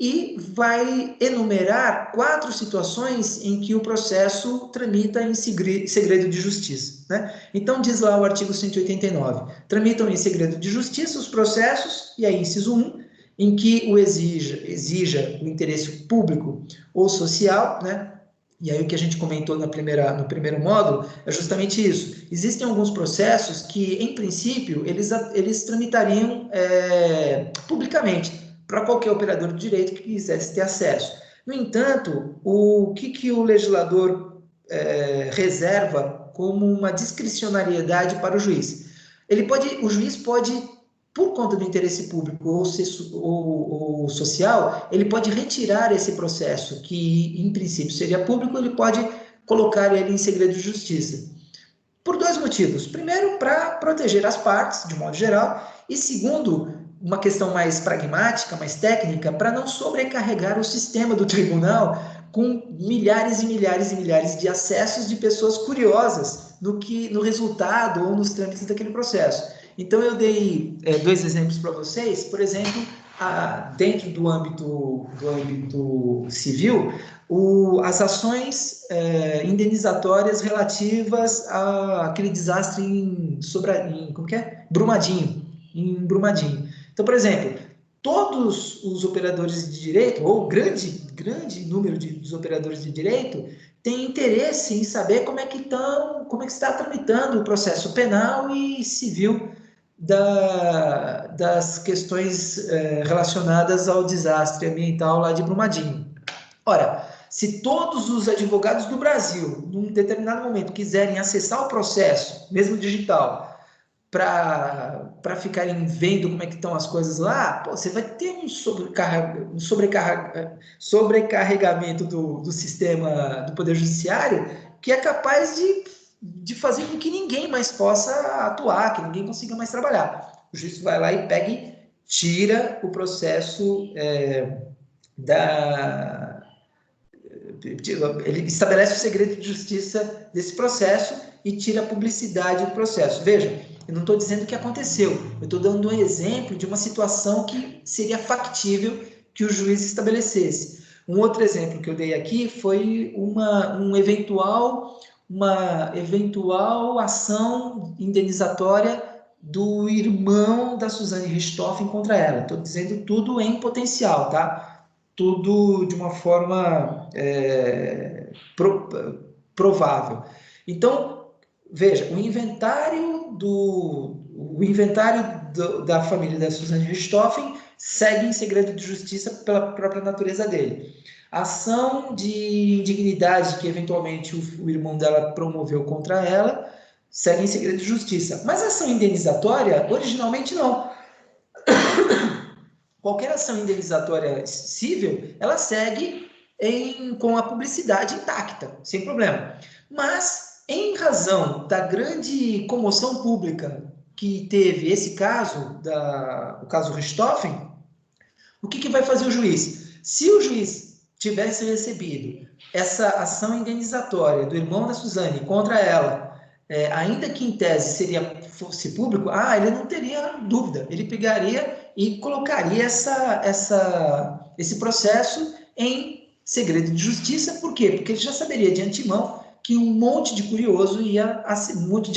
e vai enumerar 4 situações em que o processo tramita em segredo de justiça, né? Então, diz lá o artigo 189, tramitam em segredo de justiça os processos, e aí, inciso 1, em que o exija o interesse público ou social, né? E aí o que a gente comentou no primeiro módulo é justamente isso. Existem alguns processos que, em princípio, eles tramitariam publicamente, para qualquer operador de direito que quisesse ter acesso. No entanto, o que o legislador reserva como uma discricionariedade para o juiz? O juiz pode, por conta do interesse público ou social, ele pode retirar esse processo, que em princípio seria público, ele pode colocar ele em segredo de justiça. Por 2 motivos. Primeiro, para proteger as partes, de modo geral, e segundo, uma questão mais pragmática, mais técnica, para não sobrecarregar o sistema do tribunal com milhares e milhares e milhares de acessos de pessoas curiosas no resultado ou nos trâmites daquele processo. Então, eu dei 2 exemplos para vocês. Por exemplo, dentro do âmbito civil, as ações indenizatórias relativas àquele desastre em Brumadinho. Então, por exemplo, todos os operadores de direito, ou grande número dos operadores de direito, têm interesse em saber como é que está tramitando o processo penal e civil das questões relacionadas ao desastre ambiental lá de Brumadinho. Ora, se todos os advogados do Brasil, num determinado momento, quiserem acessar o processo, mesmo digital, para ficarem vendo como é que estão as coisas lá, você vai ter um sobrecarregamento do sistema do Poder Judiciário que é capaz de fazer com que ninguém mais possa atuar, que ninguém consiga mais trabalhar. O juiz vai lá e pega e tira o processo ele estabelece o segredo de justiça desse processo e tira a publicidade do processo. Veja, eu não estou dizendo que aconteceu, eu estou dando um exemplo de uma situação que seria factível que o juiz estabelecesse. Um outro exemplo que eu dei aqui foi uma eventual ação indenizatória do irmão da Suzane Richthofen contra ela. Estou dizendo tudo em potencial, tá? Tudo de uma forma provável. Então, veja, o inventário da família da Suzane Richthofen segue em segredo de justiça pela própria natureza dele. A ação de indignidade que, eventualmente, o irmão dela promoveu contra ela segue em segredo de justiça. Mas a ação indenizatória, originalmente, não. Qualquer ação indenizatória civil, ela segue com a publicidade intacta, sem problema. Mas, em razão da grande comoção pública que teve esse caso, o caso Richthofen, o que vai fazer o juiz? Se o juiz tivesse recebido essa ação indenizatória do irmão da Suzane contra ela, ainda que em tese fosse público, ele não teria dúvida, ele pegaria e colocaria esse processo em segredo de justiça. Por quê? Porque ele já saberia de antemão que um monte de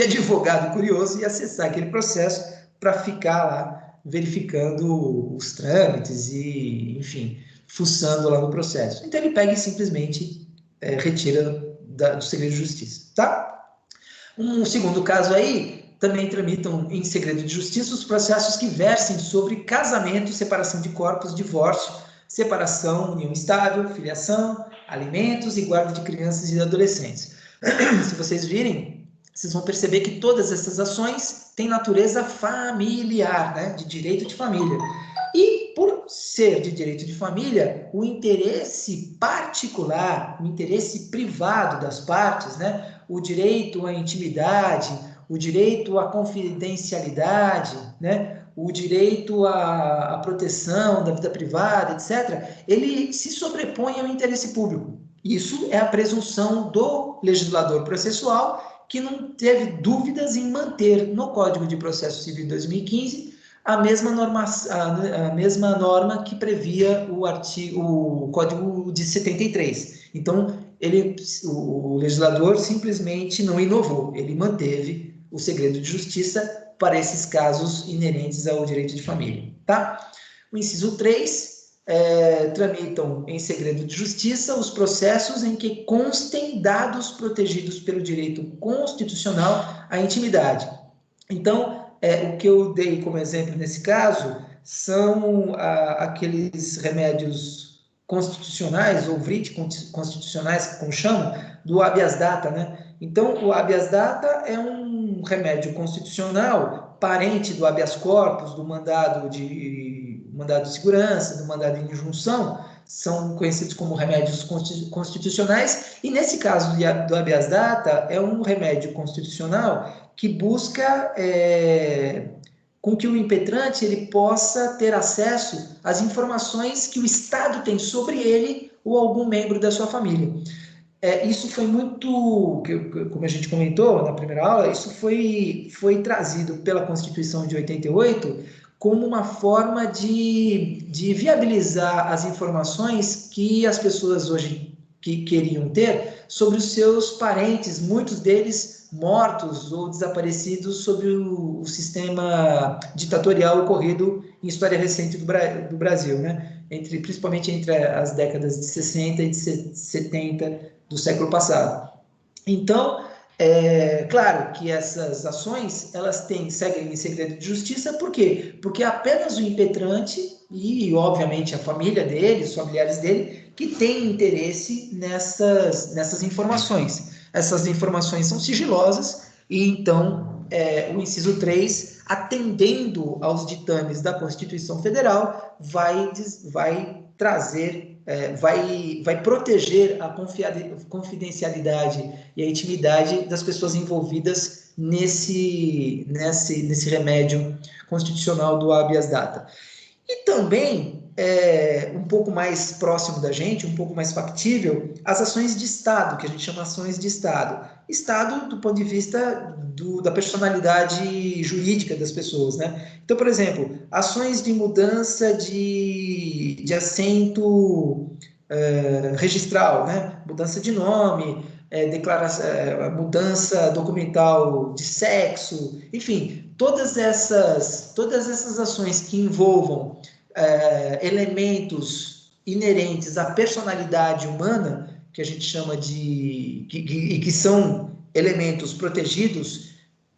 advogado curioso ia acessar aquele processo para ficar lá verificando os trâmites e, enfim, fuçando lá no processo. Então ele pega e simplesmente retira do segredo de justiça, tá? Um segundo caso aí, também tramitam em segredo de justiça os processos que versem sobre casamento, separação de corpos, divórcio, separação, união estável, filiação, alimentos e guarda de crianças e adolescentes. Se vocês virem, vocês vão perceber que todas essas ações têm natureza familiar, né? De direito de família. E, por ser de direito de família, o interesse particular, o interesse privado das partes, né? O direito à intimidade, o direito à confidencialidade, né? O direito à proteção da vida privada, etc., ele se sobrepõe ao interesse público. Isso é a presunção do legislador processual, que não teve dúvidas em manter no Código de Processo Civil de 2015 a mesma norma que previa o Código de 73. Então, o legislador simplesmente não inovou, ele manteve o segredo de justiça para esses casos inerentes ao direito de família. Tá? O inciso 3, tramitam em segredo de justiça os processos em que constem dados protegidos pelo direito constitucional à intimidade. Então, o que eu dei como exemplo nesse caso são aqueles remédios constitucionais, ou vrit constitucionais, como chamam, do habeas data, né? Então, o habeas data é um remédio constitucional, parente do habeas corpus, do mandado de segurança, do mandado de injunção, são conhecidos como remédios constitucionais, e nesse caso do habeas data, é um remédio constitucional que busca com que o impetrante ele possa ter acesso às informações que o Estado tem sobre ele ou algum membro da sua família. Isso foi muito, como a gente comentou na primeira aula, isso foi trazido pela Constituição de 88 como uma forma de viabilizar as informações que as pessoas hoje queriam ter sobre os seus parentes, muitos deles mortos ou desaparecidos sob o sistema ditatorial ocorrido em história recente do Brasil, né? Principalmente entre as décadas de 60 e de 70 do século passado. Então, claro que essas ações, elas seguem em segredo de justiça, por quê? Porque apenas o impetrante e, obviamente, a família dele, os familiares dele, que tem interesse nessas informações. Essas informações são sigilosas e, então, o inciso 3, atendendo aos ditames da Constituição Federal, vai trazer, vai proteger a confidencialidade e a intimidade das pessoas envolvidas nesse remédio constitucional do habeas data. E também, um pouco mais próximo da gente, um pouco mais factível, as ações de Estado, que a gente chama ações de Estado. Estado do ponto de vista da personalidade jurídica das pessoas, né? Então, por exemplo, ações de mudança de assento registral, né? Mudança de nome, mudança documental de sexo, enfim, todas essas ações que envolvam elementos inerentes à personalidade humana, que a gente chama que são elementos protegidos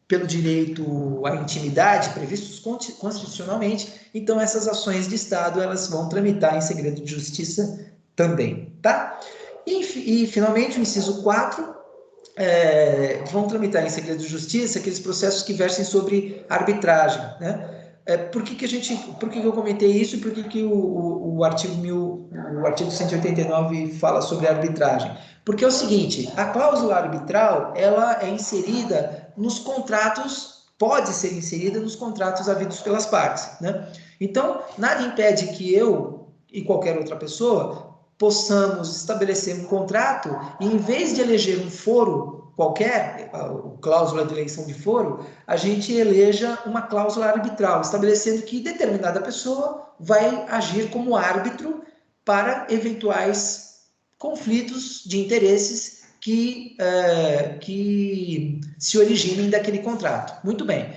pelo direito à intimidade, previstos constitucionalmente, então essas ações de Estado, elas vão tramitar em segredo de justiça também, tá? E finalmente, o inciso 4, vão tramitar em segredo de justiça aqueles processos que versem sobre arbitragem, né? Por que eu comentei isso e por que o artigo 189 fala sobre arbitragem? Porque é o seguinte, a cláusula arbitral, ela é inserida nos contratos, pode ser inserida nos contratos havidos pelas partes, né? Então, nada impede que eu e qualquer outra pessoa possamos estabelecer um contrato e, em vez de eleger um foro qualquer, cláusula de eleição de foro, a gente eleja uma cláusula arbitral, estabelecendo que determinada pessoa vai agir como árbitro para eventuais conflitos de interesses que se originem daquele contrato. Muito bem.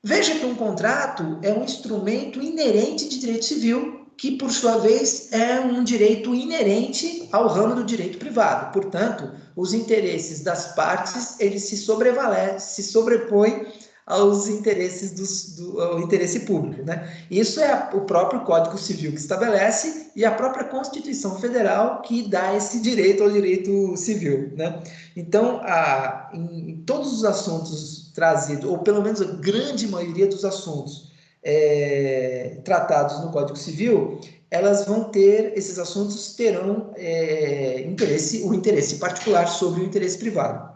Veja que um contrato é um instrumento inerente de direito civil, que, por sua vez, é um direito inerente ao ramo do direito privado. Portanto, os interesses das partes, eles se sobrepõem aos interesses ao interesse público, né? Isso é o próprio Código Civil que estabelece e a própria Constituição Federal que dá esse direito ao direito civil, né? Então, em todos os assuntos trazidos, ou pelo menos a grande maioria dos assuntos tratados no Código Civil, esses assuntos terão o interesse particular sobre o interesse privado.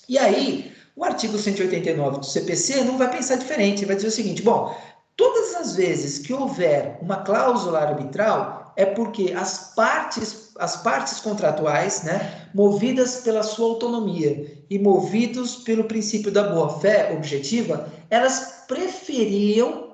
E aí, o artigo 189 do CPC não vai pensar diferente, vai dizer o seguinte, bom, todas as vezes que houver uma cláusula arbitral, é porque as partes contratuais, né, movidas pela sua autonomia e movidos pelo princípio da boa-fé objetiva, elas preferiram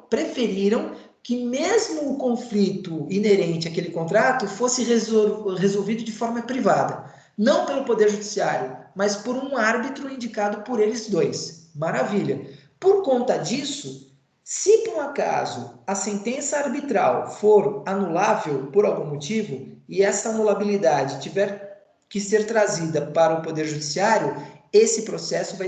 que mesmo o conflito inerente àquele contrato fosse resolvido de forma privada, não pelo Poder Judiciário, mas por um árbitro indicado por eles dois. Maravilha. Por conta disso, se por um acaso a sentença arbitral for anulável por algum motivo e essa anulabilidade tiver que ser trazida para o Poder Judiciário, esse processo vai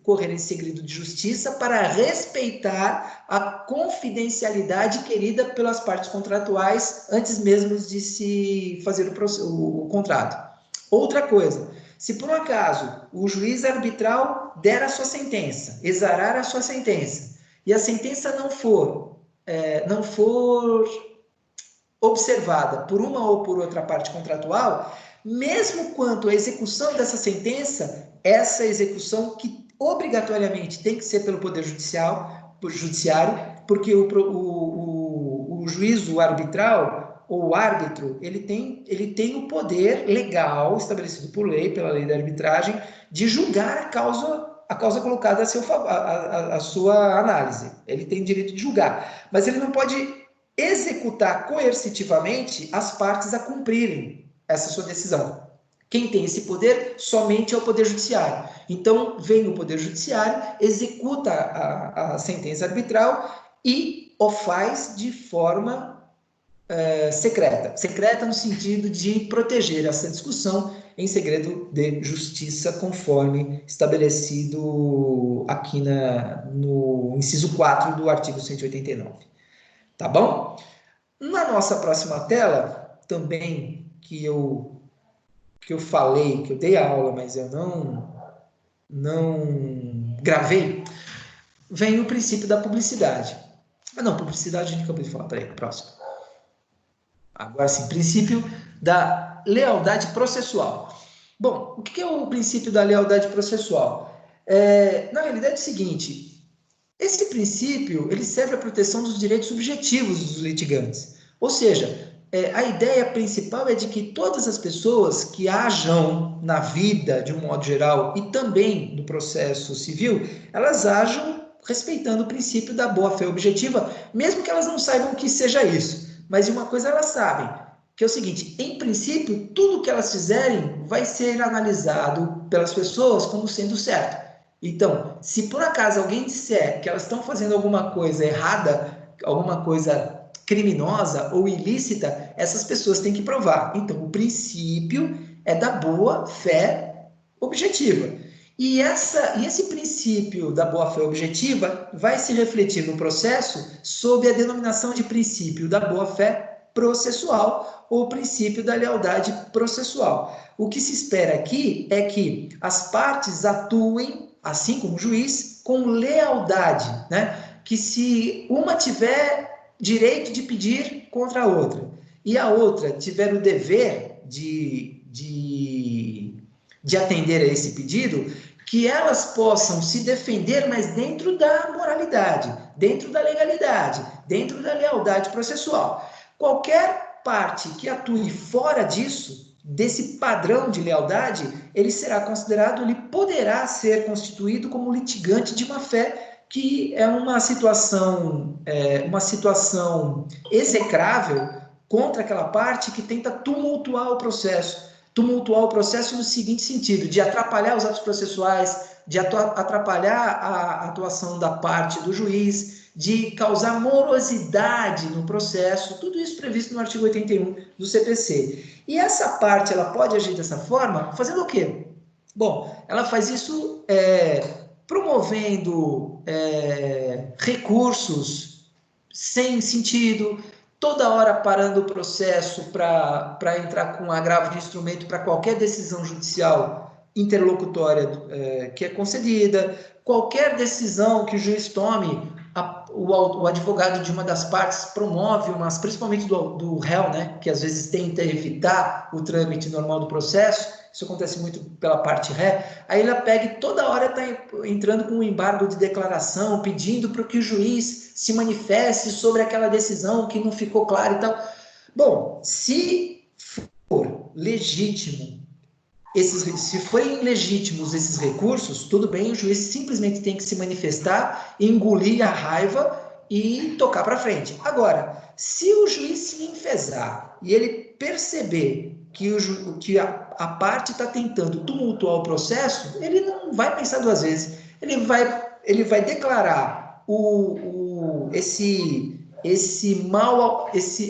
correr em segredo de justiça para respeitar a confidencialidade querida pelas partes contratuais antes mesmo de se fazer o contrato. Outra coisa, se por um acaso o juiz arbitral der a sua sentença, exarar a sua sentença, e a sentença não for observada por uma ou por outra parte contratual, mesmo quanto à execução dessa sentença, essa execução que obrigatoriamente tem que ser pelo Poder Judiciário, porque o juízo arbitral ou o árbitro, ele tem o poder legal estabelecido por lei, pela lei da arbitragem, de julgar a causa colocada a sua análise. Ele tem direito de julgar, mas ele não pode executar coercitivamente as partes a cumprirem essa sua decisão. Quem tem esse poder somente é o Poder Judiciário. Então, vem o Poder Judiciário, executa a sentença arbitral e o faz de forma secreta. Secreta no sentido de proteger essa discussão em segredo de justiça, conforme estabelecido aqui no inciso 4 do artigo 189. Tá bom? Na nossa próxima tela, também que eu falei, que eu dei a aula, mas eu não gravei, vem o princípio da publicidade. Não, publicidade a gente acabou de falar. Peraí, próximo. Agora sim, princípio da lealdade processual. Bom, o que é o princípio da lealdade processual? Na realidade é o seguinte, esse princípio ele serve à proteção dos direitos subjetivos dos litigantes. Ou seja, a ideia principal é de que todas as pessoas que ajam na vida, de um modo geral, e também no processo civil, elas ajam respeitando o princípio da boa-fé objetiva, mesmo que elas não saibam que seja isso. Mas de uma coisa elas sabem, que é o seguinte, em princípio, tudo que elas fizerem vai ser analisado pelas pessoas como sendo certo. Então, se por acaso alguém disser que elas estão fazendo alguma coisa errada, alguma coisa criminosa ou ilícita, essas pessoas têm que provar. Então, o princípio é da boa-fé objetiva. E esse princípio da boa-fé objetiva vai se refletir no processo sob a denominação de princípio da boa-fé processual ou princípio da lealdade processual. O que se espera aqui é que as partes atuem, assim como o juiz, com lealdade, né? Que se uma tiver direito de pedir contra a outra e a outra tiver o dever de atender a esse pedido, que elas possam se defender, mas dentro da moralidade, dentro da legalidade, dentro da lealdade processual. Qualquer parte que atue fora disso, desse padrão de lealdade, ele será considerado, ele poderá ser constituído como litigante de má fé, que é uma situação execrável contra aquela parte que tenta tumultuar o processo no seguinte sentido, de atrapalhar os atos processuais, de atrapalhar a atuação da parte do juiz, de causar morosidade no processo, tudo isso previsto no artigo 81 do CPC. E essa parte, ela pode agir dessa forma, fazendo o quê? Bom, ela faz isso promovendo recursos sem sentido, toda hora parando o processo para entrar com agravo de instrumento para qualquer decisão judicial interlocutória que é concedida, qualquer decisão que o juiz tome, o advogado de uma das partes promove principalmente do réu, né, que às vezes tenta evitar o trâmite normal do processo, isso acontece muito pela parte ré, aí ela pega e toda hora está entrando com um embargo de declaração, pedindo para que o juiz se manifeste sobre aquela decisão que não ficou clara e tal. Bom, se for legítimo, se forem legítimos esses recursos, tudo bem, o juiz simplesmente tem que se manifestar, engolir a raiva e tocar para frente. Agora, se o juiz se enfesar e ele perceber que a parte está tentando tumultuar o processo, ele não vai pensar duas vezes. Ele vai declarar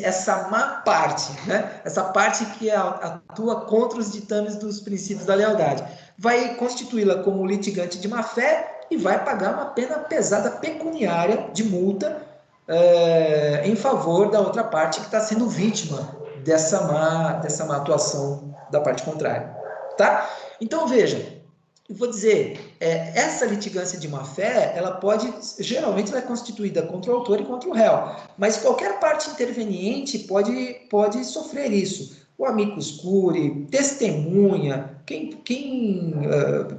essa má parte, né? Essa parte que atua contra os ditames dos princípios da lealdade. Vai constituí-la como litigante de má-fé e vai pagar uma pena pesada pecuniária de multa em favor da outra parte que está sendo vítima dessa má atuação da parte contrária, tá? Então, veja, eu vou dizer, essa litigância de má-fé, geralmente ela é constituída contra o autor e contra o réu, mas qualquer parte interveniente pode sofrer isso. O amicus curiae, testemunha,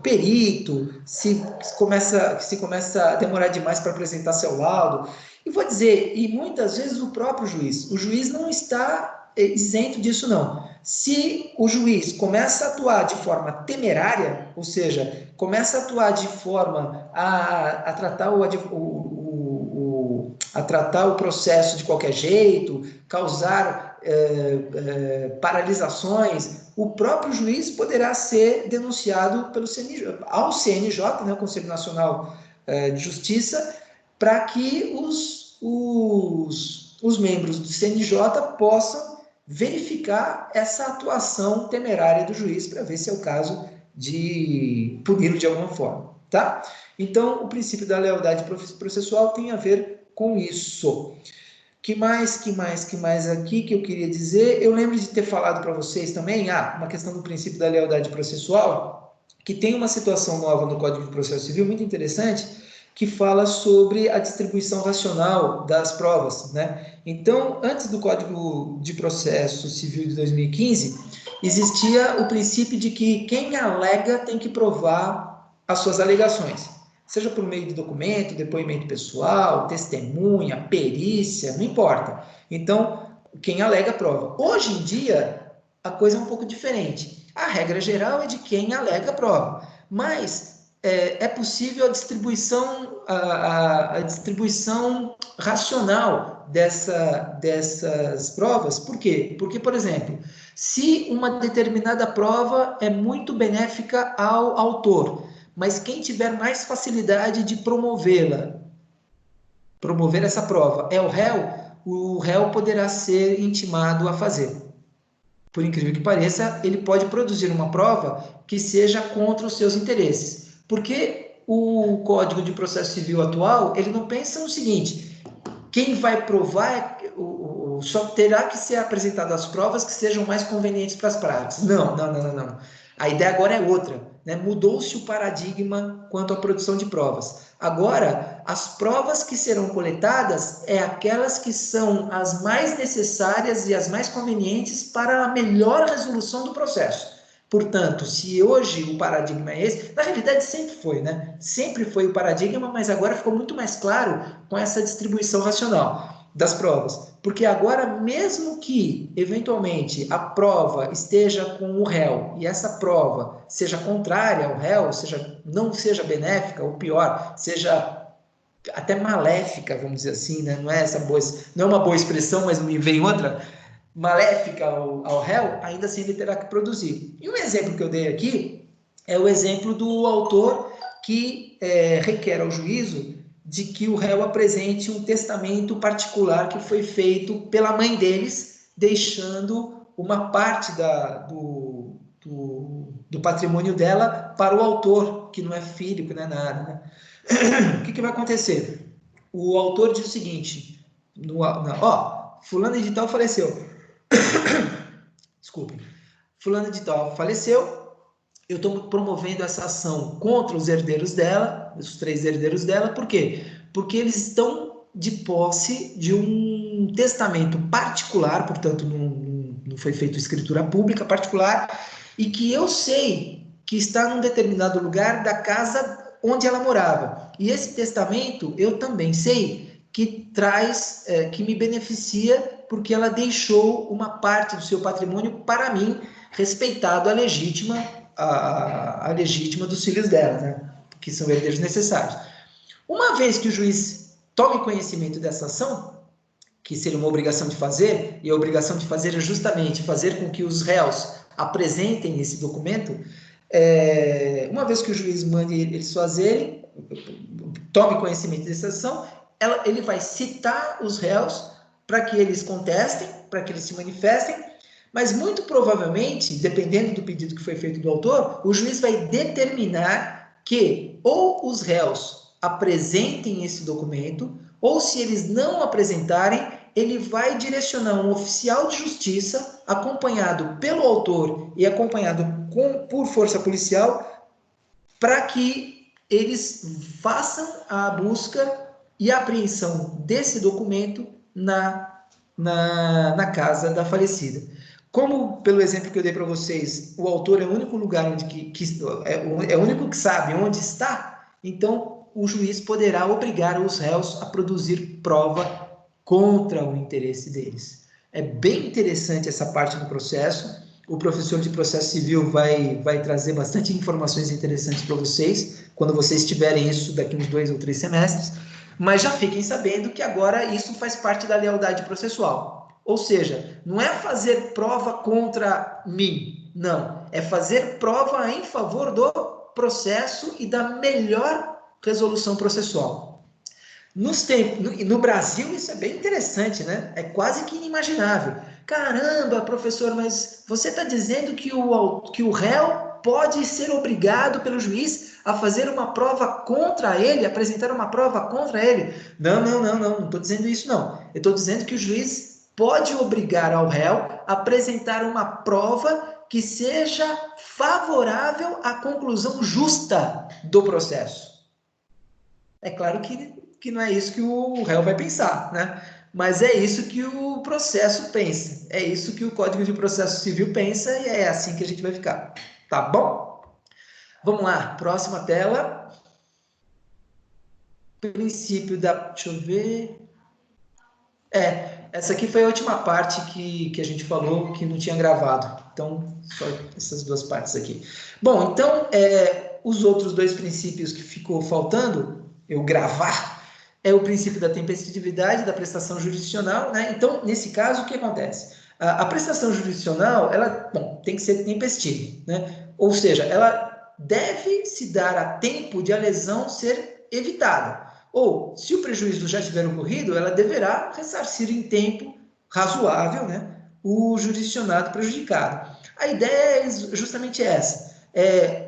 perito, se começa a demorar demais para apresentar seu laudo, e vou dizer, e muitas vezes o próprio juiz, o juiz não está isento disso não. Se o juiz começa a atuar de forma temerária, ou seja, começa a atuar de forma a tratar o processo de qualquer jeito, causar paralisações, o próprio juiz poderá ser denunciado ao CNJ, né, o Conselho Nacional de Justiça, para que os membros do CNJ possam verificar essa atuação temerária do juiz para ver se é o caso de puni-lo de alguma forma, tá? Então, o princípio da lealdade processual tem a ver com isso. Que mais aqui que eu queria dizer? Eu lembro de ter falado para vocês também, uma questão do princípio da lealdade processual, que tem uma situação nova no Código de Processo Civil muito interessante, que fala sobre a distribuição racional das provas, né? Então, antes do Código de Processo Civil de 2015, existia o princípio de que quem alega tem que provar as suas alegações, seja por meio de documento, depoimento pessoal, testemunha, perícia, não importa. Então, quem alega prova. Hoje em dia, a coisa é um pouco diferente. A regra geral é de quem alega prova, mas é possível a distribuição racional dessas provas. Por quê? Porque, por exemplo, se uma determinada prova é muito benéfica ao autor, mas quem tiver mais facilidade de promover essa prova é o réu poderá ser intimado a fazer. Por incrível que pareça, ele pode produzir uma prova que seja contra os seus interesses. Porque o Código de Processo Civil atual, ele não pensa no seguinte: quem vai provar só terá que ser apresentadas as provas que sejam mais convenientes para as partes. Não. A ideia agora é outra, né? Mudou-se o paradigma quanto à produção de provas. Agora, as provas que serão coletadas é aquelas que são as mais necessárias e as mais convenientes para a melhor resolução do processo. Portanto, se hoje o paradigma é esse, na realidade sempre foi, né? Sempre foi o paradigma, mas agora ficou muito mais claro com essa distribuição racional das provas. Porque agora, mesmo que, eventualmente, a prova esteja com o réu e essa prova seja contrária ao réu, não seja benéfica, ou pior, seja até maléfica, vamos dizer assim, né? Não é uma boa expressão, mas me vem outra, maléfica ao réu, ainda assim ele terá que produzir. E um exemplo que eu dei aqui é o exemplo do autor que requer ao juízo de que o réu apresente um testamento particular que foi feito pela mãe deles, deixando uma parte do patrimônio dela para o autor que não é filho, que não é nada, né? O que vai acontecer? O autor diz o seguinte, fulano de tal faleceu. Desculpe. Fulano de tal faleceu, eu estou promovendo essa ação contra os herdeiros dela, os 3 herdeiros dela, por quê? Porque eles estão de posse de um testamento particular, portanto, não foi feita escritura pública particular, e que eu sei que está num determinado lugar da casa onde ela morava. E esse testamento, eu também sei que traz, que me beneficia, porque ela deixou uma parte do seu patrimônio para mim, respeitado a legítima dos filhos dela, né? Que são herdeiros necessários. Uma vez que o juiz tome conhecimento dessa ação, que seria uma obrigação de fazer, e a obrigação de fazer é justamente fazer com que os réus apresentem esse documento, uma vez que o juiz mande eles fazerem, tome conhecimento dessa ação, ele vai citar os réus para que eles contestem, para que eles se manifestem, mas muito provavelmente, dependendo do pedido que foi feito do autor, o juiz vai determinar que ou os réus apresentem esse documento, ou se eles não apresentarem, ele vai direcionar um oficial de justiça, acompanhado pelo autor e acompanhado por força policial, para que eles façam a busca e a apreensão desse documento na casa da falecida. Como, pelo exemplo que eu dei para vocês, o autor é o único lugar onde é o único que sabe onde está, então o juiz poderá obrigar os réus a produzir prova contra o interesse deles. É bem interessante essa parte do processo. O professor de processo civil vai trazer bastante informações interessantes para vocês, quando vocês tiverem isso daqui uns 2 ou 3 semestres, mas já fiquem sabendo que agora isso faz parte da lealdade processual. Ou seja, não é fazer prova contra mim, não. É fazer prova em favor do processo e da melhor resolução processual. No Brasil, isso é bem interessante, né? É quase que inimaginável. Caramba, professor, mas você está dizendo que o réu pode ser obrigado pelo juiz a fazer uma prova contra ele, apresentar uma prova contra ele? Não estou dizendo isso, não. Eu estou dizendo que o juiz pode obrigar ao réu a apresentar uma prova que seja favorável à conclusão justa do processo. É claro que não é isso que o réu vai pensar, né? Mas é isso que o processo pensa. É isso que o Código de Processo Civil pensa e é assim que a gente vai ficar. Tá bom? Vamos lá, próxima tela. Princípio da... Deixa eu ver... essa aqui foi a última parte que a gente falou que não tinha gravado. Então, só essas 2 partes aqui. Bom, então, os outros 2 princípios que ficou faltando eu gravar é o princípio da tempestividade da prestação jurisdicional, né? Então, nesse caso, o que acontece? A prestação jurisdicional, ela tem que ser tempestiva, né? Ou seja, ela deve se dar a tempo de a lesão ser evitada. Ou, se o prejuízo já tiver ocorrido, ela deverá ressarcir em tempo razoável, né, o jurisdicionado prejudicado. A ideia é justamente essa.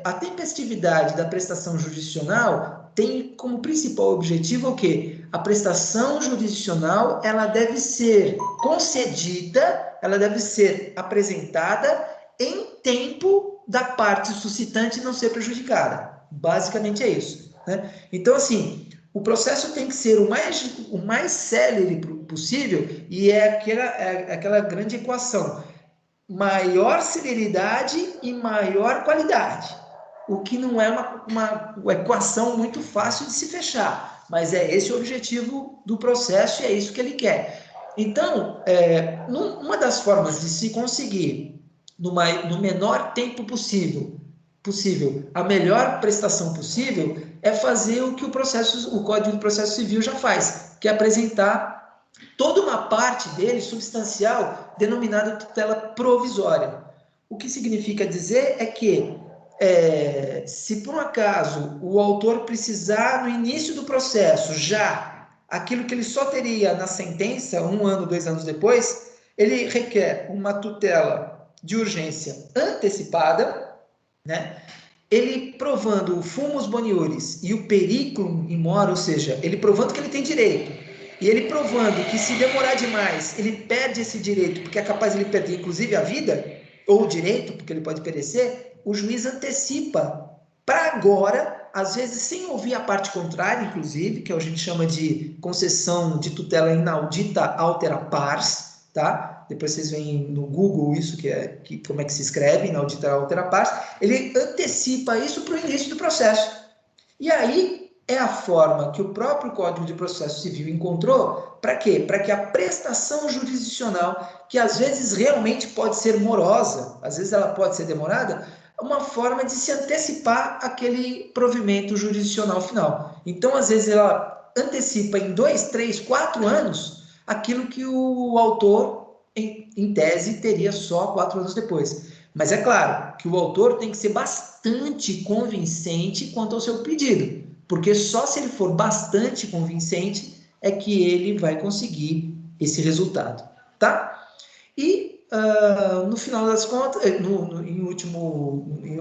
A tempestividade da prestação jurisdicional tem como principal objetivo o quê? A prestação jurisdicional ela deve ser concedida, ela deve ser apresentada em tempo da parte suscitante não ser prejudicada. Basicamente é isso, né? Então, assim, o processo tem que ser o mais célere possível e aquela grande equação. Maior celeridade e maior qualidade. O que não é uma equação muito fácil de se fechar, mas é esse o objetivo do processo e é isso que ele quer. Então, uma das formas de se conseguir, no menor tempo possível, a melhor prestação possível, é fazer o que o Código de Processo Civil já faz, que é apresentar toda uma parte dele, substancial, denominada tutela provisória. O que significa dizer é que, se por um acaso o autor precisar, no início do processo, já aquilo que ele só teria na sentença, 1 ano, 2 anos depois, ele requer uma tutela de urgência antecipada, né? ele provando o fumus boniuris e o periculum in mora, ou seja, ele provando que ele tem direito, e ele provando que se demorar demais, ele perde esse direito, porque é capaz de ele perder inclusive a vida, ou o direito, porque ele pode perecer, o juiz antecipa para agora, às vezes sem ouvir a parte contrária, inclusive, que a gente chama de concessão de tutela inaudita altera pars, tá? Depois vocês veem no Google isso, como é que se escreve, inaudita altera pars. Ele antecipa isso para o início do processo. E aí é a forma que o próprio Código de Processo Civil encontrou, para quê? Para que a prestação jurisdicional, que às vezes realmente pode ser morosa, às vezes ela pode ser demorada, uma forma de se antecipar aquele provimento jurisdicional final. Então, às vezes, ela antecipa em 2, 3, 4 anos aquilo que o autor, em tese, teria só 4 anos depois. Mas é claro que o autor tem que ser bastante convincente quanto ao seu pedido, porque só se ele for bastante convincente é que ele vai conseguir esse resultado, tá? E no final das contas,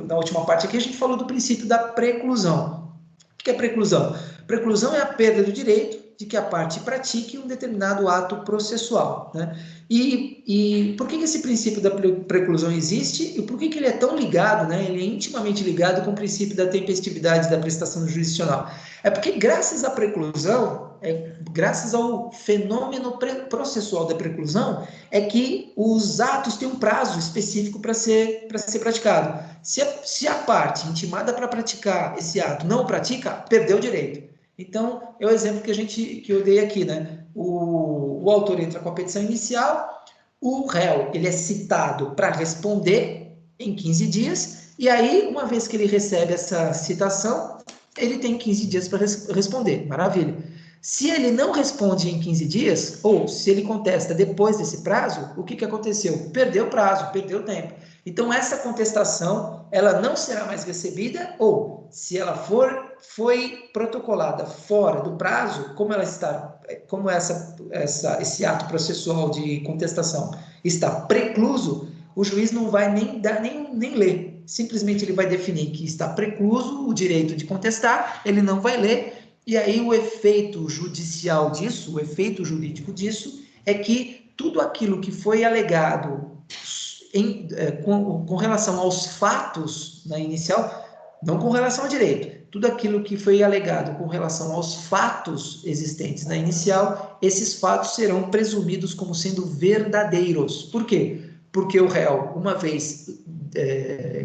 na última parte aqui, a gente falou do princípio da preclusão. O que é preclusão? Preclusão é a perda do direito de que a parte pratique um determinado ato processual, né? E por que esse princípio da preclusão existe e por que ele é tão ligado, né? Ele é intimamente ligado com o princípio da tempestividade da prestação jurisdicional. É porque graças à preclusão, graças ao fenômeno processual da preclusão, é que os atos têm um prazo específico para ser praticado. Se a parte intimada para praticar esse ato não o pratica, perdeu o direito. Então, é o exemplo que eu dei aqui, né? O autor entra com a petição inicial, o réu ele é citado para responder em 15 dias, e aí, uma vez que ele recebe essa citação, ele tem 15 dias para responder. Maravilha. Se ele não responde em 15 dias, ou se ele contesta depois desse prazo, o que aconteceu? Perdeu o prazo, perdeu o tempo. Então, essa contestação, ela não será mais recebida, ou, se ela foi protocolada fora do prazo, como esse ato processual de contestação está precluso, o juiz não vai nem ler. Simplesmente ele vai definir que está precluso o direito de contestar, ele não vai ler, e aí o efeito judicial disso, o efeito jurídico disso, é que tudo aquilo que foi alegado com relação aos fatos na inicial, não com relação ao direito, tudo aquilo que foi alegado com relação aos fatos existentes na inicial, esses fatos serão presumidos como sendo verdadeiros. Por quê? Porque o réu, uma vez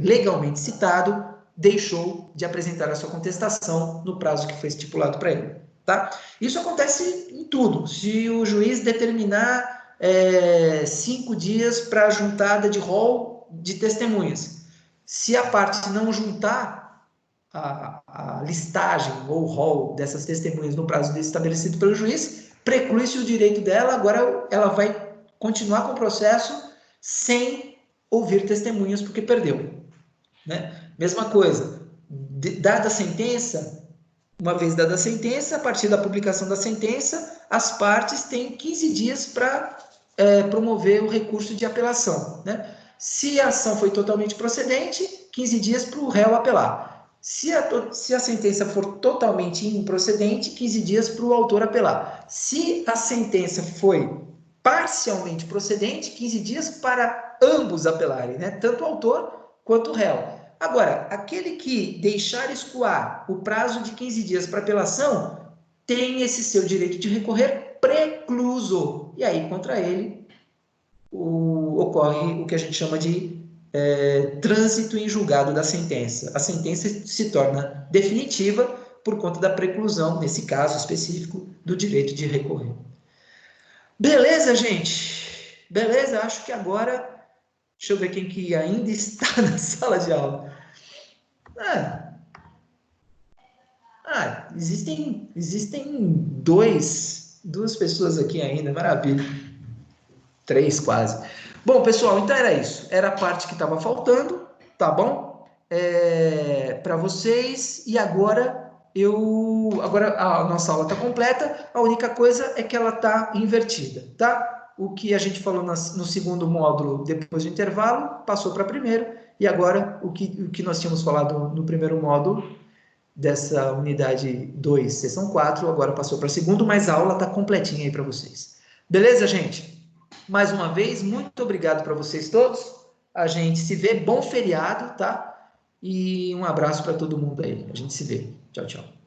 legalmente citado, deixou de apresentar a sua contestação no prazo que foi estipulado para ele. Tá? Isso acontece em tudo. Se o juiz determinar 5 dias para a juntada de rol de testemunhas, se a parte não juntar a listagem ou rol dessas testemunhas no prazo estabelecido pelo juiz, preclui-se o direito dela, agora ela vai continuar com o processo sem ouvir testemunhas porque perdeu. Né? Mesma coisa, dada a sentença, uma vez dada a sentença, a partir da publicação da sentença, as partes têm 15 dias para promover o recurso de apelação. Né? Se a ação foi totalmente procedente, 15 dias para o réu apelar. Se a sentença for totalmente improcedente, 15 dias para o autor apelar. Se a sentença foi parcialmente procedente, 15 dias para ambos apelarem, né? Tanto o autor quanto o réu. Agora, aquele que deixar escoar o prazo de 15 dias para apelação, tem esse seu direito de recorrer precluso. E aí, contra ele, ocorre o que a gente chama de trânsito em julgado da sentença. A sentença se torna definitiva por conta da preclusão, nesse caso específico, do direito de recorrer. Beleza, gente? Beleza? Acho que agora... Deixa eu ver quem que ainda está na sala de aula. Existem duas pessoas aqui ainda, maravilha. 3 quase. Bom, pessoal, então era isso. Era a parte que estava faltando, tá bom? Para vocês. E agora a nossa aula está completa. A única coisa é que ela está invertida, tá? O que a gente falou no segundo módulo, depois do intervalo, passou para primeiro, E agora, o que nós tínhamos falado no primeiro módulo, dessa unidade 2, sessão 4, agora passou para segundo, mas a aula está completinha aí para vocês. Beleza, gente? Mais uma vez, muito obrigado para vocês todos. A gente se vê. Bom feriado, tá? E um abraço para todo mundo aí. A gente se vê. Tchau, tchau.